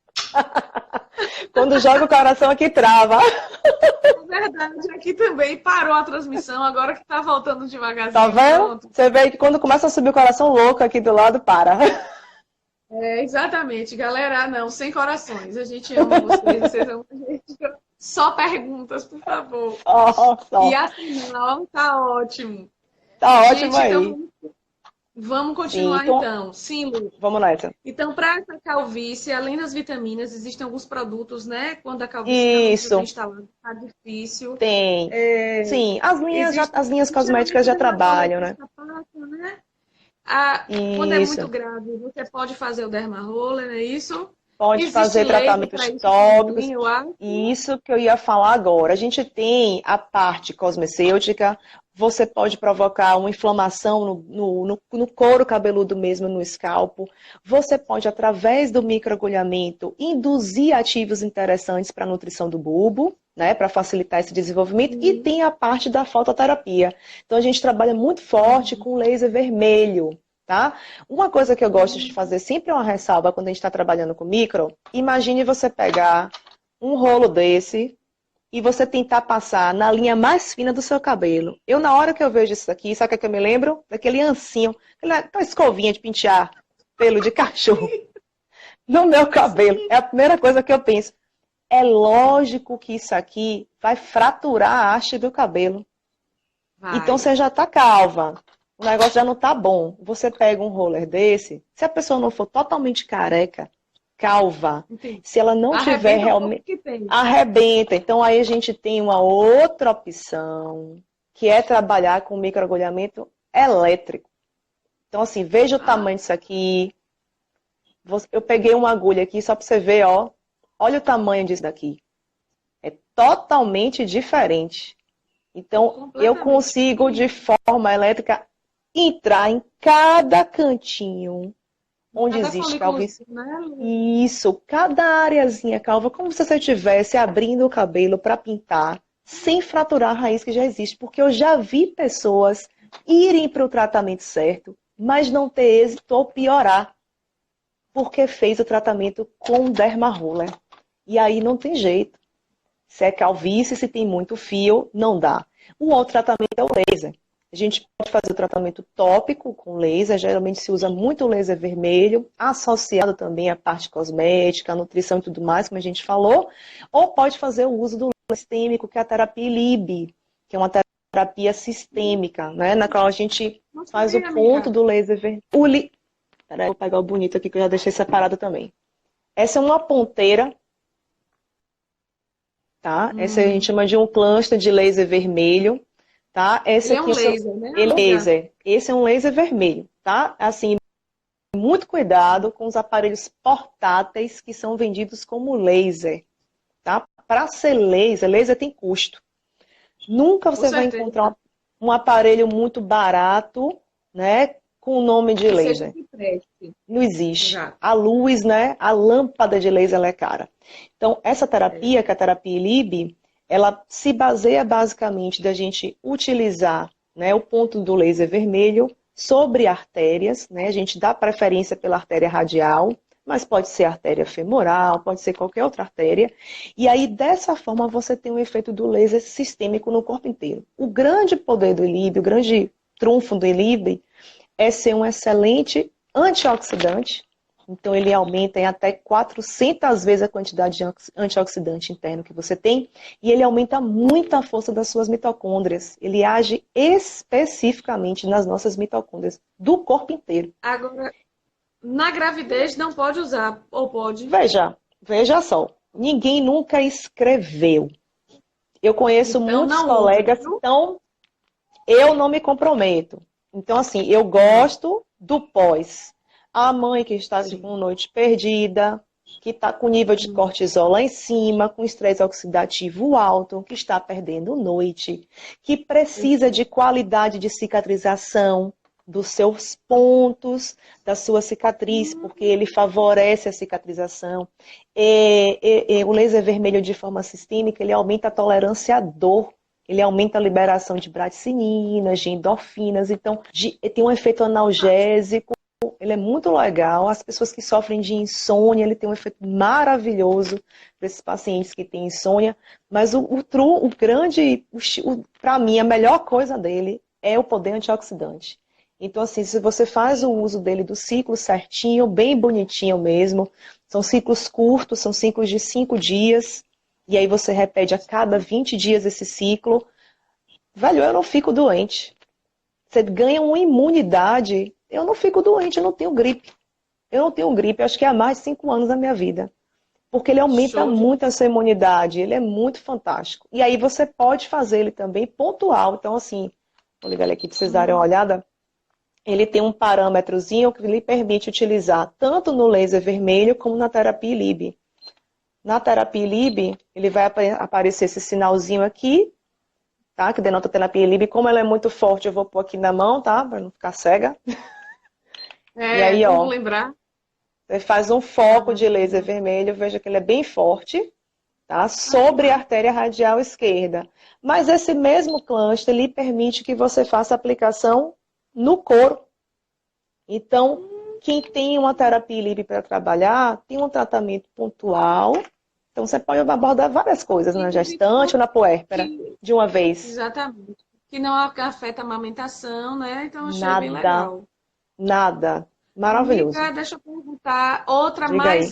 Quando joga o coração aqui, trava. É verdade, aqui também parou a transmissão, agora que tá voltando Tá devagarzinho. vendo? Pronto. Você vê que quando começa a subir o coração louco aqui do lado, para. Exatamente, galera. Não, sem corações. A gente ama vocês, vocês amam a gente. Só perguntas, por favor. Ó, E só. assim, não, tá ótimo. Tá ótimo Gente, aí. então vamos Sim, continuar então. Sim, Lu. vamos nessa. Então, para essa calvície, além das vitaminas, existem alguns produtos, né? Quando a calvície realmente já está Isso, instalada, tá difícil. tem. Sim, as linhas, Existe, as linhas geralmente, cosméticas já dermarola trabalham, né? que passa, né? Quando é muito Isso. grave, você pode fazer o dermaroller, não é isso? Pode Existe fazer laser para tratamentos isso tópicos. também, eu acho. E isso que eu ia falar agora. A gente tem a parte cosmecêutica, você pode provocar uma inflamação no couro cabeludo mesmo, no escalpo. Você pode, através do microagulhamento, induzir ativos interessantes para a nutrição do bulbo, né, para facilitar esse desenvolvimento. E tem a parte da fototerapia. Então, a gente trabalha muito forte com laser vermelho. Tá? Uma coisa que eu gosto de fazer sempre é uma ressalva quando a gente está trabalhando com micro. Imagine você pegar um rolo desse e você tentar passar na linha mais fina do seu cabelo. Eu, na hora que eu vejo isso aqui, sabe o que eu me lembro? Daquele ancinho, aquela escovinha de pentear pelo de cachorro no meu cabelo. É a primeira coisa que eu penso. É lógico que isso aqui vai fraturar a haste do cabelo. Vai. Então você já está calva. O negócio já não tá bom. Você pega um roller desse, se a pessoa não for totalmente careca, calva, Entendi. se ela não tiver realmente... Arrebenta. Então aí a gente tem uma outra opção, que é trabalhar com microagulhamento elétrico. Então assim, veja o tamanho disso aqui. Eu peguei uma agulha aqui só para você ver, ó. Olha o tamanho disso daqui. É totalmente diferente. Então eu consigo de forma elétrica entrar em cada cantinho onde existe calvície. Né? Isso, cada areazinha calva, como se você estivesse abrindo o cabelo para pintar, sem fraturar a raiz que já existe. Porque eu já vi pessoas irem para o tratamento certo, mas não ter êxito ou piorar, porque fez o tratamento com dermaroller. E aí não tem jeito. Se é calvície, se tem muito fio, não dá. O outro tratamento é o laser. A gente pode fazer o tratamento tópico com laser, geralmente se usa muito o laser vermelho, associado também à parte cosmética, à nutrição e tudo mais, como a gente falou, ou pode fazer o uso do laser sistêmico, que é a terapia LIB, que é uma terapia sistêmica, né, na qual a gente faz o ponto do laser vermelho. Peraí, vou pegar o bonito aqui que eu já deixei separado também. Essa é uma ponteira, tá? Essa a gente chama de um cluster de laser vermelho. Tá? Esse aqui é um laser, né? Laser. Esse é um laser vermelho, tá? Assim, muito cuidado com os aparelhos portáteis que são vendidos como laser, tá? Para ser laser, laser tem custo. Nunca você vai encontrar um aparelho muito barato, né? Com o nome de laser. Não existe. Exato. A luz, né? A lâmpada de laser ela é cara. Então, essa terapia, que é a terapia LIB, ela se baseia basicamente da gente utilizar, né, o ponto do laser vermelho sobre artérias, né? A gente dá preferência pela artéria radial, mas pode ser artéria femoral, pode ser qualquer outra artéria. E aí, dessa forma, você tem um efeito do laser sistêmico no corpo inteiro. O grande poder do LIB, o grande trunfo do LIB é ser um excelente antioxidante. Então, ele aumenta em até 400 vezes a quantidade de antioxidante interno que você tem. E ele aumenta muito a força das suas mitocôndrias. Ele age especificamente nas nossas mitocôndrias, do corpo inteiro. Agora, na gravidez não pode usar, ou pode? Veja só. Ninguém nunca escreveu. Eu conheço muitos colegas, então eu não me comprometo. Então, assim, eu gosto do pós. A mãe que está com noite perdida, que está com nível de cortisol lá em cima, com estresse oxidativo alto, que está perdendo noite, que precisa de qualidade de cicatrização dos seus pontos, da sua cicatriz, porque ele favorece a cicatrização. O laser vermelho de forma sistêmica, ele aumenta a tolerância à dor. Ele aumenta a liberação de bradicininas, de endorfinas, então tem um efeito analgésico. Ele é muito legal. As pessoas que sofrem de insônia, ele tem um efeito maravilhoso para esses pacientes que têm insônia. Mas para mim, a melhor coisa dele é o poder antioxidante. Então, assim, se você faz o uso dele do ciclo certinho, bem bonitinho mesmo, são ciclos curtos, são ciclos de 5 dias, e aí você repete a cada 20 dias esse ciclo, velho, eu não fico doente. Você ganha uma imunidade. Eu não fico doente, eu não tenho gripe. Eu acho que há mais de 5 anos da minha vida. Porque ele aumenta muito a sua imunidade, ele é muito fantástico. E aí você pode fazer ele também pontual. Então, assim, vou ligar ele aqui para vocês darem uma olhada. Ele tem um parâmetrozinho que lhe permite utilizar tanto no laser vermelho como na terapia LIB. Na terapia LIB, ele vai aparecer esse sinalzinho aqui, tá? Que denota a terapia LIB. Como ela é muito forte, eu vou pôr aqui na mão, tá? Para não ficar cega. E aí, ó, lembrar. Você faz um foco de laser vermelho, veja que ele é bem forte, tá? Sobre a artéria radial esquerda. Mas esse mesmo cluster, ele permite que você faça aplicação no couro. Então, quem tem uma terapia LIB para trabalhar, tem um tratamento pontual. Então, você pode abordar várias coisas na gestante ou na puérpera, de uma vez. Exatamente. Que não afeta a amamentação, né? Então, achei bem legal. Nada. Maravilhoso. Amiga, deixa eu perguntar outra mais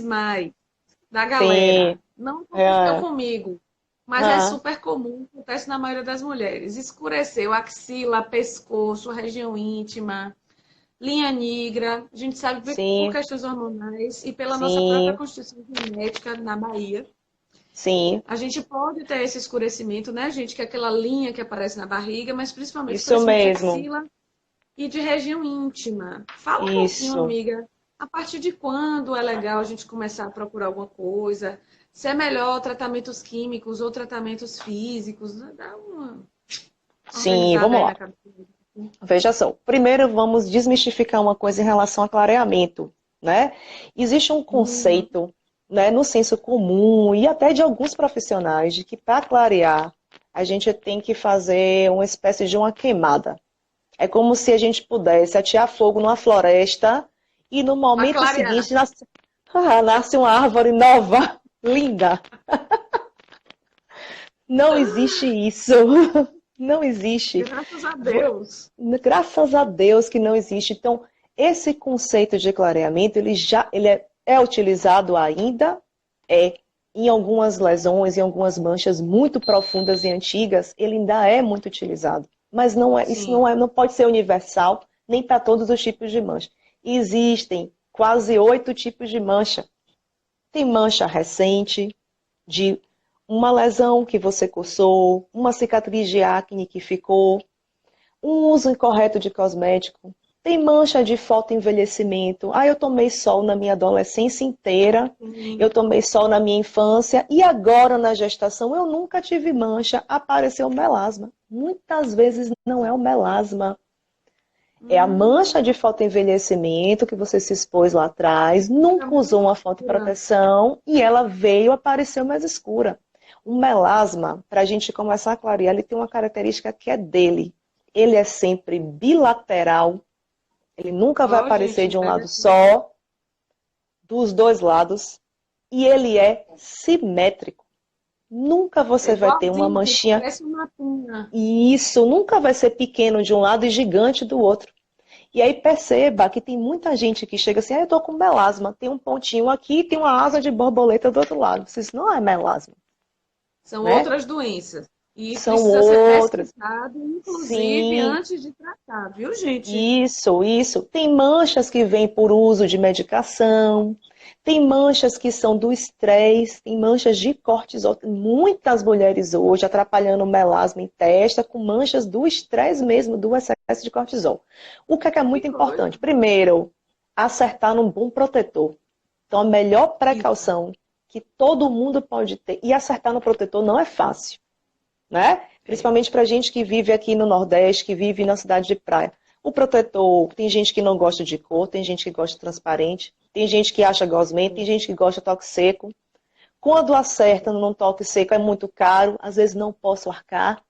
da galera. Sim. Não aconteceu comigo, mas é super comum, acontece na maioria das mulheres. Escureceu axila, pescoço, região íntima, linha negra. A gente sabe por questões hormonais e pela nossa própria constituição genética na Bahia. Sim. A gente pode ter esse escurecimento, né, gente? Que é aquela linha que aparece na barriga, mas principalmente isso mesmo. De axila e de região íntima. Fala um pouquinho, amiga, a partir de quando é legal a gente começar a procurar alguma coisa? Se é melhor tratamentos químicos ou tratamentos físicos? Dá uma Sim, vamos lá. Veja só, primeiro vamos desmistificar uma coisa em relação a clareamento, né? Existe um conceito, né, no senso comum e até de alguns profissionais de que para clarear a gente tem que fazer uma espécie de uma queimada. É como se a gente pudesse atear fogo numa floresta e no momento seguinte nasce uma árvore nova, linda. Não existe isso. Não existe. Graças a Deus. Graças a Deus que não existe. Então, esse conceito de clareamento, é utilizado ainda, em algumas lesões, em algumas manchas muito profundas e antigas, ele ainda é muito utilizado. Mas isso Sim. não pode ser universal, nem para todos os tipos de mancha. Existem quase 8 tipos de mancha. Tem mancha recente, de uma lesão que você coçou, uma cicatriz de acne que ficou, um uso incorreto de cosmético. Tem mancha de fotoenvelhecimento. Eu tomei sol na minha adolescência inteira, eu tomei sol na minha infância e agora na gestação eu nunca tive mancha, apareceu melasma. Muitas vezes não é o melasma. É a mancha de fotoenvelhecimento que você se expôs lá atrás, nunca usou uma fotoproteção e ela veio, apareceu mais escura. O melasma, para a gente começar a clarear, ele tem uma característica que é dele. Ele é sempre bilateral, ele nunca vai aparecer de um lado só, dos dois lados, e ele é simétrico. Nunca você vai ter uma manchinha. Parece uma pinha. Isso, nunca vai ser pequeno de um lado e gigante do outro. E aí perceba que tem muita gente que chega assim, eu tô com melasma, tem um pontinho aqui e tem uma asa de borboleta do outro lado. Isso não é melasma. São outras doenças. E isso São precisa ser outras. pesquisado, inclusive, Sim. antes de tratar, viu, gente? Isso. Tem manchas que vêm por uso de medicação, tem manchas que são do estresse, tem manchas de cortisol. Muitas mulheres hoje atrapalhando o melasma em testa com manchas do estresse mesmo, do excesso de cortisol. O que é muito importante? Primeiro, acertar num bom protetor. Então, a melhor precaução que todo mundo pode ter, e acertar no protetor não é fácil, né? Principalmente para gente que vive aqui no Nordeste, que vive na cidade de praia. O protetor, tem gente que não gosta de cor, tem gente que gosta de transparente, tem gente que acha gosmento, tem gente que gosta de toque seco. Quando acerta num toque seco é muito caro, às vezes não posso arcar.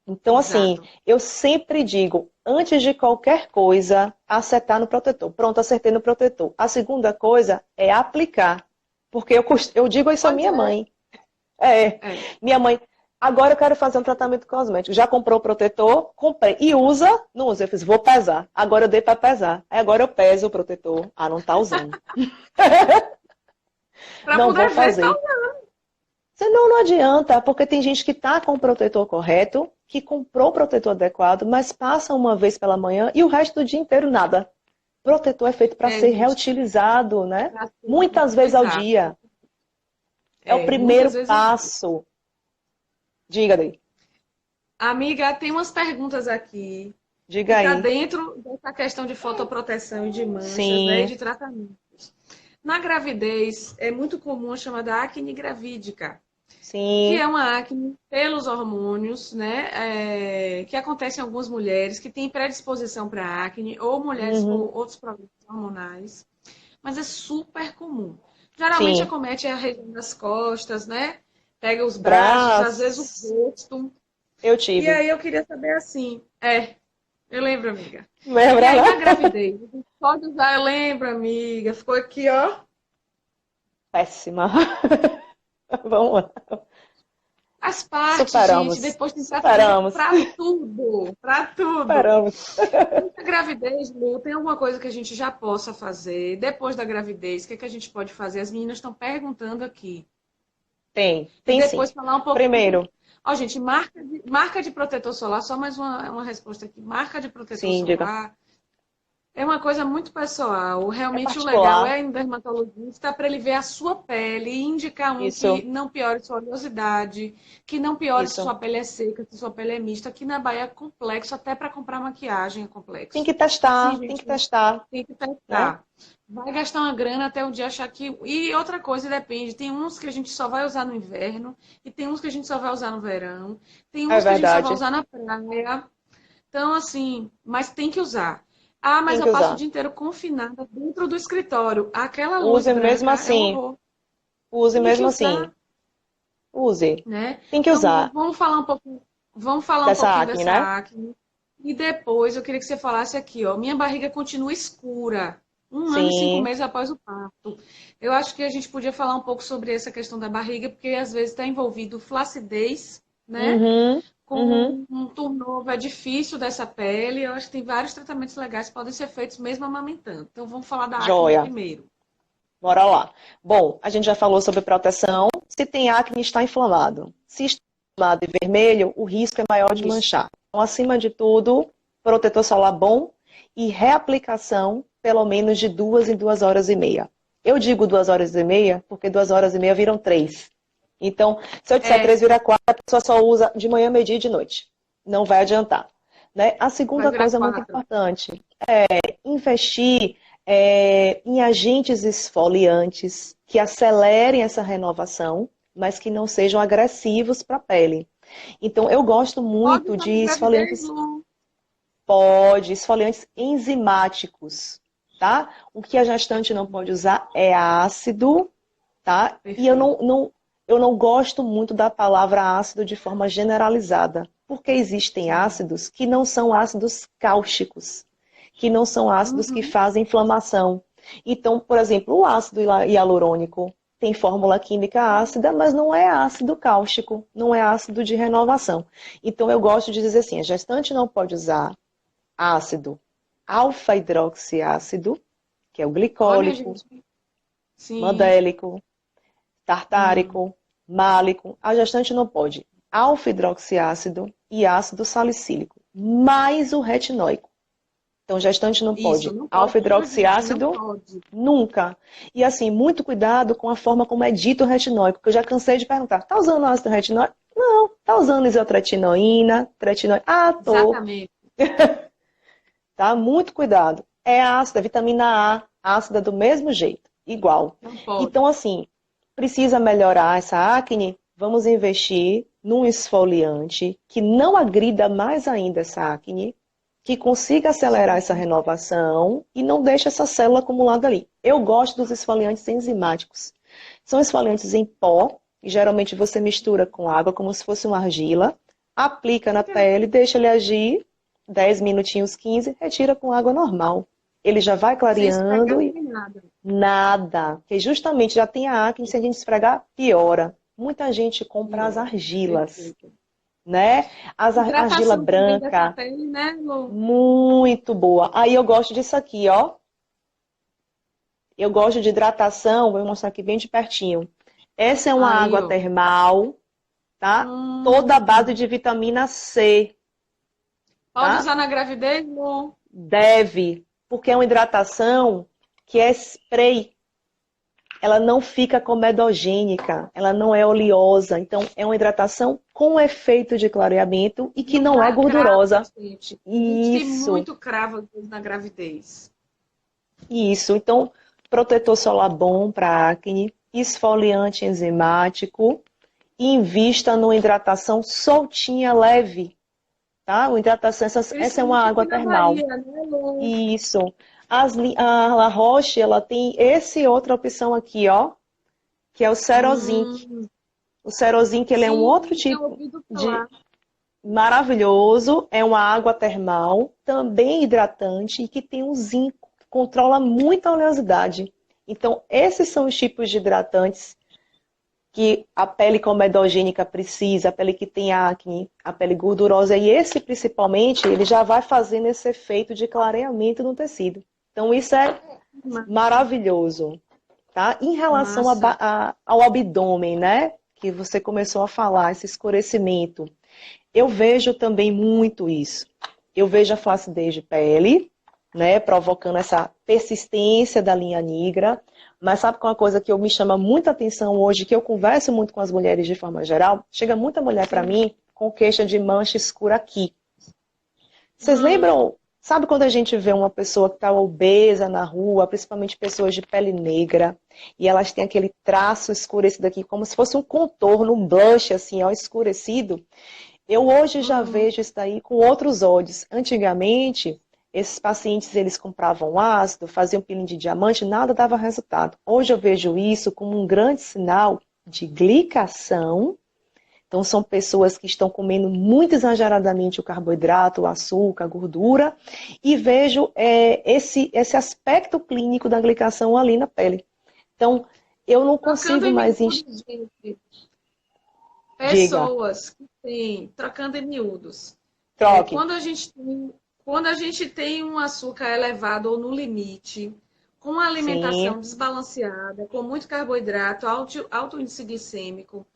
Então, assim, eu sempre digo, antes de qualquer coisa, acertar no protetor. Pronto, acertei no protetor. A segunda coisa é aplicar. Porque eu digo isso à minha mãe. Minha mãe, agora eu quero fazer um tratamento cosmético. Já comprou o protetor? Comprei. E usa? Não usa. Eu fiz, vou pesar. Agora eu dei para pesar. Aí agora eu peso o protetor. Não tá usando. Não vou fazer. Senão não adianta, porque tem gente que tá com o protetor correto, que comprou o protetor adequado, mas passa uma vez pela manhã e o resto do dia inteiro nada. Protetor é feito para ser reutilizado, né? Muitas vezes ao dia. É o primeiro passo. Diga, Dei. Amiga, tem umas perguntas aqui. Diga aí. Está dentro dessa questão de fotoproteção e de manchas, né, de tratamentos. Na gravidez, é muito comum a chamada acne gravídica. Sim. Que é uma acne pelos hormônios, né? Que acontece em algumas mulheres que têm predisposição para acne ou mulheres com outros problemas hormonais. Mas é super comum. Geralmente acomete a região das costas, né? Pega os braços, às vezes o rosto. Eu tive. E aí eu queria saber assim. Eu lembro, amiga. Lembra? E aí na gravidez, pode usar, eu lembro, amiga. Ficou aqui, ó. Péssima. Vamos lá. As partes, superamos. Gente, depois tem tratamento pra tudo. Pra tudo. Superamos. Na gravidez, tem alguma coisa que a gente já possa fazer? Depois da gravidez, o que a gente pode fazer? As meninas estão perguntando aqui. Tem depois sim. Falar um pouco. Primeiro. Gente, marca de protetor solar, só mais uma resposta aqui. Marca de protetor solar. Diga. É uma coisa muito pessoal. Realmente o legal é em dermatologista para ele ver a sua pele e indicar que não piore sua oleosidade, que não piore se sua pele é seca, se sua pele é mista. Aqui na Bahia é complexo, até para comprar maquiagem é complexo. Tem que testar, Sim, tem que testar. Tem que testar. Né? Vai gastar uma grana até o dia achar que... E outra coisa, depende. Tem uns que a gente só vai usar no inverno e tem uns que a gente só vai usar no verão. Tem uns que a gente só vai usar na praia. Então, assim, mas tem que usar. Mas eu passo o dia inteiro confinada dentro do escritório. Aquela luz branca mesmo assim. Use mesmo assim. Use. Né? Tem que usar. Então, vamos falar um pouquinho dessa acne. E depois eu queria que você falasse aqui, ó. Minha barriga continua escura. 1 ano e 5 meses após o parto. Eu acho que a gente podia falar um pouco sobre essa questão da barriga, porque às vezes está envolvido flacidez né? Uhum, uhum. Com um turnover difícil dessa pele. Eu acho que tem vários tratamentos legais que podem ser feitos mesmo amamentando. Então, vamos falar da acne Joia. primeiro. Bora lá. Bom, a gente já falou sobre proteção. Se tem acne, está inflamado. Se está inflamado e vermelho, o risco é maior de Isso. manchar. Então, acima de tudo, protetor solar bom e reaplicação pelo menos de 2 em 2 horas e meia. Eu digo 2 horas e meia porque 2 horas e meia viram 3. Então, se eu disser É, 3 vira 4, a pessoa só usa de manhã, meio-dia e de noite. Não vai adiantar. Né? A vai segunda virar coisa muito 4. importante investir em agentes esfoliantes que acelerem essa renovação, mas que não sejam agressivos para a pele. Então, eu gosto Pode muito usar de na gravidez, esfoliantes, Lu? esfoliantes enzimáticos, tá? O que a gestante não pode usar é ácido, tá? E Perfeito. eu não gosto muito da palavra ácido de forma generalizada, porque existem Sim. ácidos que não são ácidos cáusticos, que não são ácidos que Uhum. fazem inflamação. Então, por exemplo, o ácido hialurônico tem fórmula química ácida, mas não é ácido cáustico, não é ácido de renovação. Então, eu gosto de dizer assim, a gestante não pode usar ácido alfa-hidroxiácido, que é o Olha, glicólico, gente. Sim. mandélico, Hum. tartárico, málico. A gestante não pode alfa-hidroxiácido e ácido salicílico, mais o retinóico. Então, gestante não Isso, pode não pode gente, não alfa-hidroxiácido pode. nunca. E assim, muito cuidado com a forma como é dito o retinóico, porque eu já cansei de perguntar, tá usando ácido retinóico? Não. Tá usando isotretinoína, tretinoína? Ah, tô. Exatamente. Tá? Muito cuidado. É ácida, vitamina A, ácida do mesmo jeito, igual. Não pode. Então, assim, precisa melhorar essa acne? Vamos investir num esfoliante que não agrida mais ainda essa acne, que consiga acelerar essa Sim. renovação e não deixe essa célula acumulada ali. Eu gosto dos esfoliantes enzimáticos. São esfoliantes em pó, e geralmente você mistura com água como se fosse uma argila, aplica na pele, deixa ele agir 10 minutinhos, 15, retira com água normal. Ele já vai Sem esfregar clareando e nem nada. nada. Porque justamente já tem a acne, se a gente esfregar, piora. Muita gente compra as Pior. argilas, Perfeito. né? Argila Hidratação também dessa branca, pele, né, Lu? muito boa. Aí eu gosto disso aqui, ó. Eu gosto de hidratação, vou mostrar aqui bem de pertinho. Essa é uma Aí, água ó. termal, tá? Toda a base Hum. de vitamina C, Pode tá? usar na gravidez, Lu? Deve, porque é uma hidratação que é spray. Ela não fica comedogênica, ela não é oleosa. Então, é uma hidratação com efeito de clareamento e que Não não é dá cravo, gordurosa. gente. A gente tem Isso, muito cravo às vezes, na gravidez. isso. Então, protetor solar bom para acne, esfoliante enzimático, e invista numa hidratação soltinha, leve, tá? Uma hidratação, essa é uma Principalmente água aqui na termal. Bahia, né, Lu? Isso. A La Roche, ela tem esse outra opção aqui, ó, que é o Cerozinc. Hum. O Cerozinc, ele é um outro Sim, tenho tipo ouvido de falar. maravilhoso, é uma água termal, também hidratante e que tem um zinco, que controla muito a oleosidade. Então, esses são os tipos de hidratantes que a pele comedogênica precisa, a pele que tem acne, a pele gordurosa, e esse principalmente, ele já vai fazendo esse efeito de clareamento no tecido. Então, isso é maravilhoso, tá? Em relação Massa. ao abdômen, né? Que você começou a falar, esse escurecimento. Eu vejo também muito isso. Eu vejo a flacidez de pele, né? Provocando essa persistência da linha negra. Mas sabe que uma coisa que me chama muita atenção hoje, que eu converso muito com as mulheres de forma geral, chega muita mulher para Sim. mim com queixa de mancha escura aqui. Vocês Hum. lembram, sabe quando a gente vê uma pessoa que está obesa na rua, principalmente pessoas de pele negra, e elas têm aquele traço escurecido aqui, como se fosse um contorno, um blush assim, ó, escurecido? Eu hoje já Uhum. vejo isso daí com outros olhos. Antigamente, esses pacientes eles compravam ácido, faziam peeling de diamante, nada dava resultado. Hoje eu vejo isso como um grande sinal de glicação. Então, são pessoas que estão comendo muito exageradamente o carboidrato, o açúcar, a gordura, e vejo esse aspecto clínico da glicação ali na pele. Então, eu não Tocando consigo em mais. saúde, gente. Diga, pessoas que têm, trocando em miúdos, troque. quando a gente tem um açúcar elevado ou no limite, com uma Sim, alimentação desbalanceada, com muito carboidrato, alto índice glicêmico,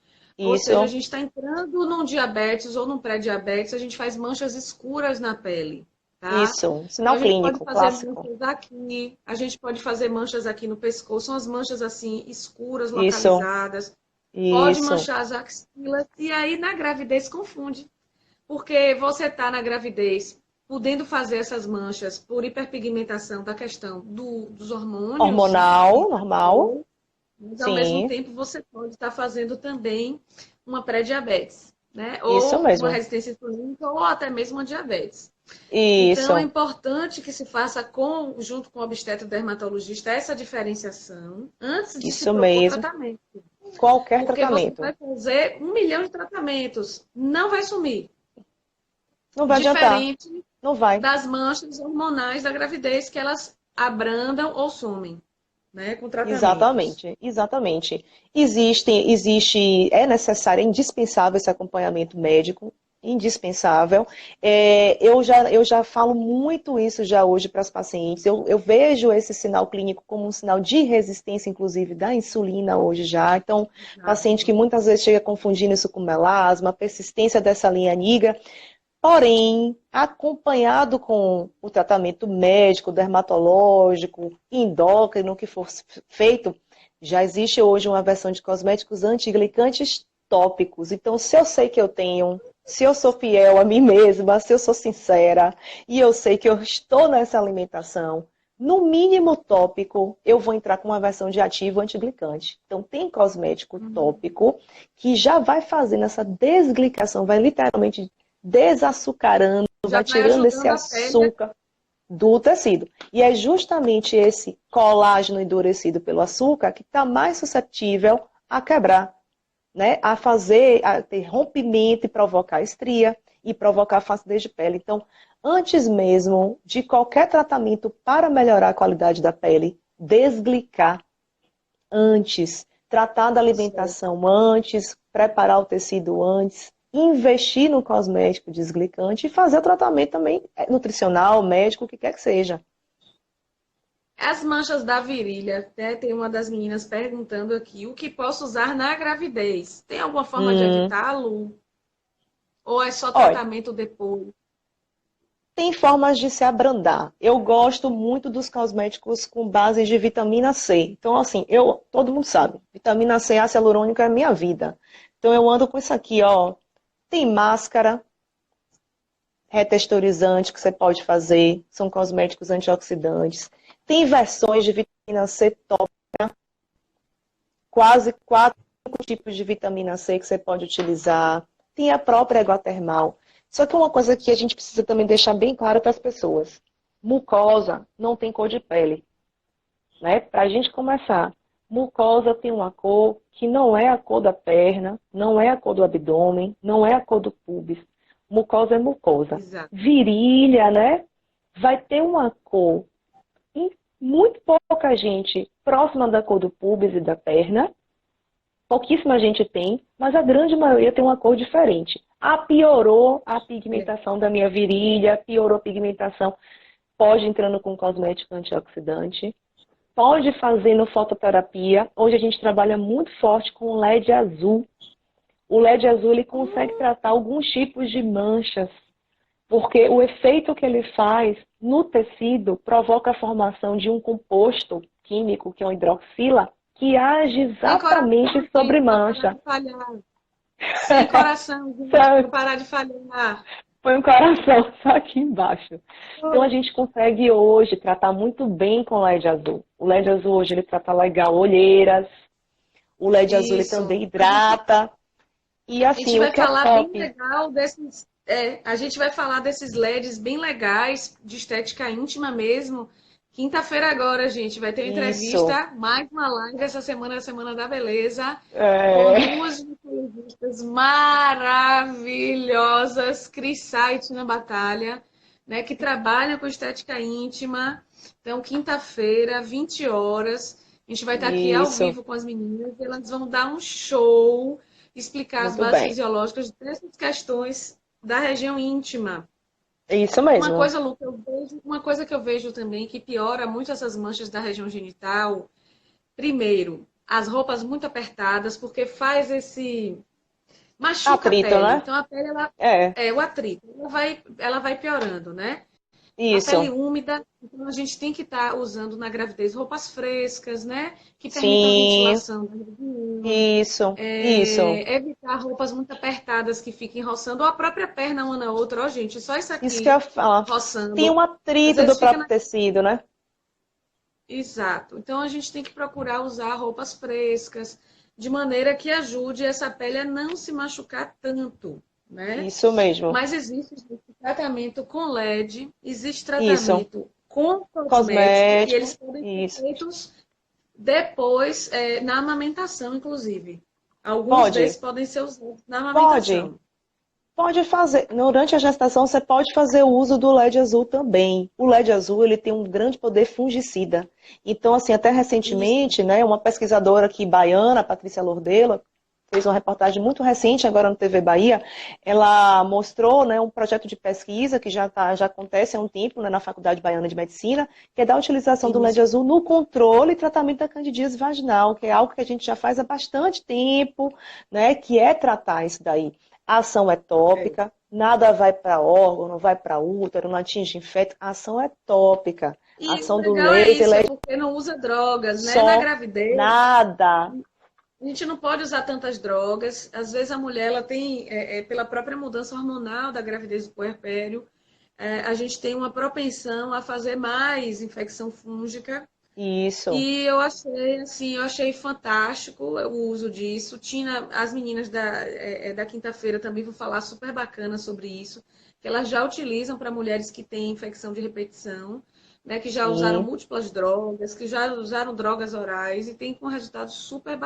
ou seja, a isso, gente está entrando num diabetes ou num pré-diabetes, a gente faz manchas escuras na pele, tá? isso. Então Sinal a gente pode clínico, fazer clássico. manchas aqui, a gente pode fazer manchas aqui no pescoço, são as manchas assim escuras, Isso, localizadas. Pode isso, manchar as axilas e aí na gravidez confunde, porque você está na gravidez podendo fazer essas manchas por hiperpigmentação da questão dos hormônios hormonal, que normal. mas ao mesmo Sim, tempo você pode estar fazendo também uma pré-diabetes, né? isso Ou uma mesmo. resistência insulínica ou até mesmo uma diabetes. Então é Isso, importante que se faça junto com o obstetra dermatologista essa diferenciação antes de se isso propor mesmo. tratamento. Qualquer Porque você tratamento. vai fazer 1 milhão de tratamentos, não vai sumir. Não vai adiantar. Diferente Não vai. das manchas hormonais da gravidez, que elas abrandam ou sumem, né, com tratamentos. Exatamente, exatamente. É necessário, é indispensável esse acompanhamento médico, indispensável. Eu já falo muito isso já hoje para as pacientes. Eu vejo esse sinal clínico como um sinal de resistência, inclusive, da insulina hoje já. Então, paciente que muitas vezes chega confundindo isso com melasma, persistência dessa linha nigra. Porém, acompanhado com o tratamento médico, dermatológico, endócrino que for feito, já existe hoje uma versão de cosméticos antiglicantes tópicos. Então, se eu sei que eu tenho, se eu sou fiel a mim mesma, se eu sou sincera e eu sei que eu estou nessa alimentação, no mínimo tópico, eu vou entrar com uma versão de ativo antiglicante. Então, tem cosmético tópico que já vai fazendo essa desglicação, vai literalmente desaçucarando, Já vai vai tirando esse ajudando a pele. açúcar do tecido. E é justamente esse colágeno endurecido pelo açúcar que está mais suscetível a quebrar, né? A ter rompimento e provocar estria e provocar flacidez de pele. Então, antes mesmo de qualquer tratamento para melhorar a qualidade da pele, desglicar antes, tratar da alimentação antes, preparar o tecido antes, investir no cosmético desglicante e fazer o tratamento também nutricional, médico, o que quer que seja. As manchas da virilha, né? Tem uma das meninas perguntando aqui, o que posso usar na gravidez? Tem alguma forma de Hum, evitá-lo? Ou é só olha, tratamento depois? tem formas de se abrandar. Eu gosto muito dos cosméticos com base de vitamina C. Então, assim, todo mundo sabe, vitamina C, ácido hialurônico é a minha vida. Então, eu ando com isso aqui, ó. Tem máscara, retexturizante que você pode fazer, são cosméticos antioxidantes. Tem versões de vitamina C top, quase 4 tipos de vitamina C que você pode utilizar. Tem a própria água termal. Só que uma coisa que a gente precisa também deixar bem claro para as pessoas. Mucosa não tem cor de pele, né? Para a gente começar, mucosa tem uma cor que não é a cor da perna, não é a cor do abdômen, não é a cor do púbis. Mucosa é mucosa. Exato. Virilha, né? Vai ter uma cor em muito pouca gente próxima da cor do púbis e da perna. Pouquíssima gente tem, mas a grande maioria tem uma cor diferente. Piorou a pigmentação da minha virilha, piorou a pigmentação. Pode entrando com cosmético antioxidante. Pode fazendo fototerapia. Hoje a gente trabalha muito forte com o LED azul. O LED azul ele consegue tratar alguns tipos de manchas, porque o efeito que ele faz no tecido provoca a formação de um composto químico, que é uma hidroxila, que age Sem coração, exatamente sobre gente, para parar mancha. de falhar. Sem coração, gente, para parar de falhar. Põe um coração só aqui embaixo. Então a gente consegue hoje tratar muito bem com o LED azul. O LED azul hoje ele trata legal olheiras. O LED azul ele Isso. também hidrata. E A gente assim, o vai que é falar bem top? legal desses. A gente vai falar desses LEDs bem legais, de estética íntima mesmo. Quinta-feira agora, gente, vai ter uma Isso. entrevista, mais uma live essa semana, a Semana da Beleza, com É, duas ginecologistas maravilhosas, Cris Sá e Tina Batalha, né, que trabalham com estética íntima. Então, quinta-feira, 20 horas, a gente vai estar aqui ao isso. vivo com as meninas e elas vão dar um show. explicar as Muito bases bem. fisiológicas dessas questões da região íntima. Isso Uma mesmo. coisa, Lu, uma coisa que eu vejo também que piora muito essas manchas da região genital, primeiro, as roupas muito apertadas, porque faz esse machuca a Atrito, pele. né? Então a pele É, é o atrito, ela vai piorando, né? A pele isso. úmida, então a gente tem que estar usando na gravidez roupas frescas, né? Que permitam a Sim, ventilação da região. isso, isso. Evitar roupas muito apertadas que fiquem roçando, ou a própria perna uma na outra. Ó, gente, só isso Isso que eu aqui ia falar. Tem roçando. um Às atrito do vezes fica próprio na... tecido, né? Exato. Então a gente tem que procurar usar roupas frescas, de maneira que ajude essa pele a não se machucar tanto, né? Isso mesmo. Mas existe tratamento com LED, existe Isso. tratamento com cosmético, e eles Cosmético. podem ser Isso. feitos depois, na amamentação, inclusive. Alguns desses Pode, podem ser usados na pode. amamentação. Pode fazer. Durante a gestação, você pode fazer o uso do LED azul também. O LED azul, ele tem um grande poder fungicida. Então, assim, até Isso, recentemente, né, uma pesquisadora aqui baiana, Patrícia Lordela, fez uma reportagem muito recente agora no TV Bahia. Ela mostrou, né, um projeto de pesquisa que já acontece há um tempo, né, na Faculdade Baiana de Medicina, que é da utilização do LED isso. azul no controle e tratamento da candidíase vaginal, que é algo que a gente já faz há bastante tempo, né, que é tratar isso daí. A ação é É. tópica, nada vai para órgão, não vai para útero, não atinge feto, a ação é tópica. A E o ação do legal é laser isso, é é porque não usa drogas, né? Na só gravidez, nada. a gente não pode usar tantas drogas. Às vezes a mulher, ela tem, pela própria mudança hormonal da gravidez do puerpério, a gente tem uma propensão a fazer mais infecção fúngica. Isso, E eu achei, assim, eu achei fantástico o uso disso. Tinha as meninas da quinta-feira também vão falar super bacana sobre isso, que elas já utilizam para mulheres que têm infecção de repetição, né, que já usaram sim. múltiplas drogas, que já usaram drogas orais e tem com resultado super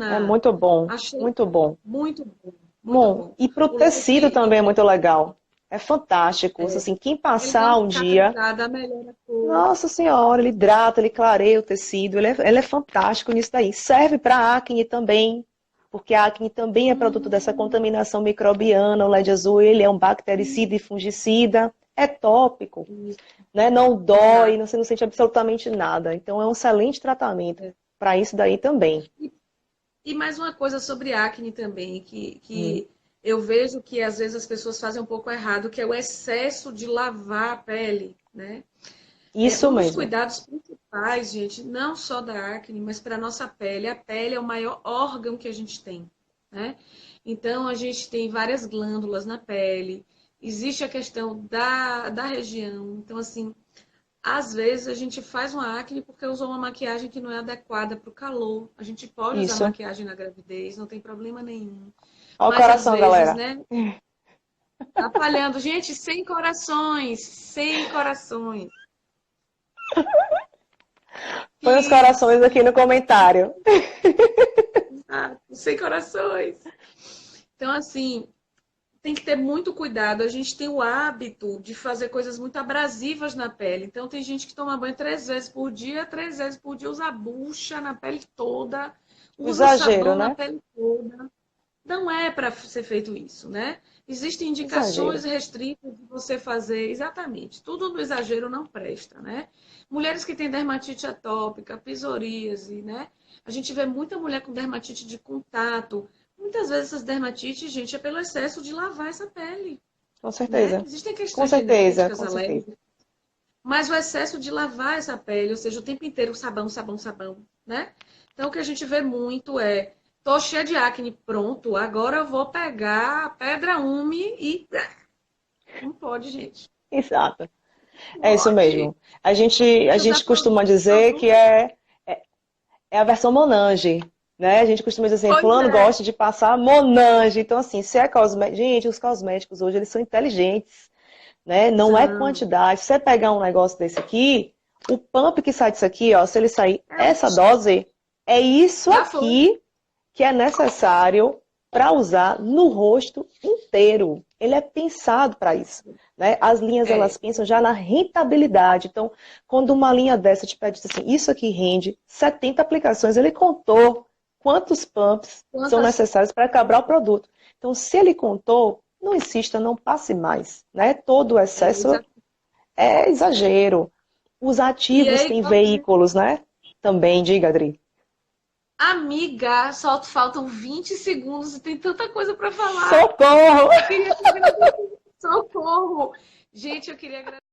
É bacana. muito bom, Achei muito bom. muito bom, muito Bom, bom. e para o O tecido leite, também é muito legal. É fantástico. Assim, quem ele dá passar uma um dia, cicatrizada, melhora a cor. nossa senhora, ele hidrata, ele clareia o tecido, ele é fantástico nisso daí. Serve para acne também, porque a acne também é produto dessa Hum, contaminação microbiana. O LED azul, ele é um bactericida e fungicida, é tópico, isso, né? Não dói, exato. você não sente absolutamente nada. Então é um excelente tratamento É. para isso daí também. E mais uma coisa sobre acne também, Hum. que eu vejo que às vezes as pessoas fazem um pouco errado, que é o excesso de lavar a pele, né? Isso Um dos mesmo. cuidados principais, gente, não só da acne, mas para a nossa pele. A pele é o maior órgão que a gente tem, né? Então, a gente tem várias glândulas na pele, existe a questão da região. Então, assim, às vezes a gente faz uma acne porque usou uma maquiagem que não é adequada para o calor. A gente pode usar Isso. maquiagem na gravidez, não tem problema nenhum. Olha o Mas às coração, vezes, galera. né, atrapalhando. Gente, sem corações, sem corações. Põe os Isso, corações aqui no comentário. exato, sem corações. Então, assim, tem que ter muito cuidado. A gente tem o hábito de fazer coisas muito abrasivas na pele. Então, tem gente que toma banho 3 vezes por dia, 3 vezes por dia, usa bucha na pele toda, usa Exagero, sabão na né? pele toda. Não é para ser feito isso, né? Existem indicações Exagero. restritas de você fazer exatamente. Tudo no exagero não presta, né? Mulheres que têm dermatite atópica, psoríase, né? A gente vê muita mulher com dermatite de contato. Muitas vezes essas dermatites, gente, é pelo excesso de lavar essa pele, Com né? certeza. Existem Com questões certeza, genéticas, com certeza. alérgicas, mas o excesso de lavar essa pele, ou seja, o tempo inteiro sabão, sabão, sabão, né? Então o que a gente vê muito é, tô cheia de acne, pronto, agora eu vou pegar a pedra úmida e não pode, gente. Exato. Não É isso pode. mesmo. A Tem que usar gente costuma dizer que produto. é a versão Monange, né? A gente costuma dizer assim, Pois fulano é. gosta de passar Monange. Então, assim, se é cosmético... Gente, os cosméticos hoje, eles são inteligentes, né? Não é São. quantidade. Se você pegar um negócio desse aqui, o pump que sai disso aqui, ó, se ele sair É um essa dose, é isso já foi. aqui que é necessário para usar no rosto inteiro. Ele é pensado para isso, né? As linhas, elas É. pensam já na rentabilidade. Então, quando uma linha dessa te pede assim, isso aqui rende 70 aplicações, ele contou. quantos pumps são necessários para acabar o produto. Então, se ele contou, não insista, não passe mais, né? Todo o excesso é exagero. Os ativos têm veículos, né? Também, diga, Adri. Amiga, só faltam 20 segundos e tem tanta coisa para falar. Socorro! Socorro! Gente, eu queria agradecer.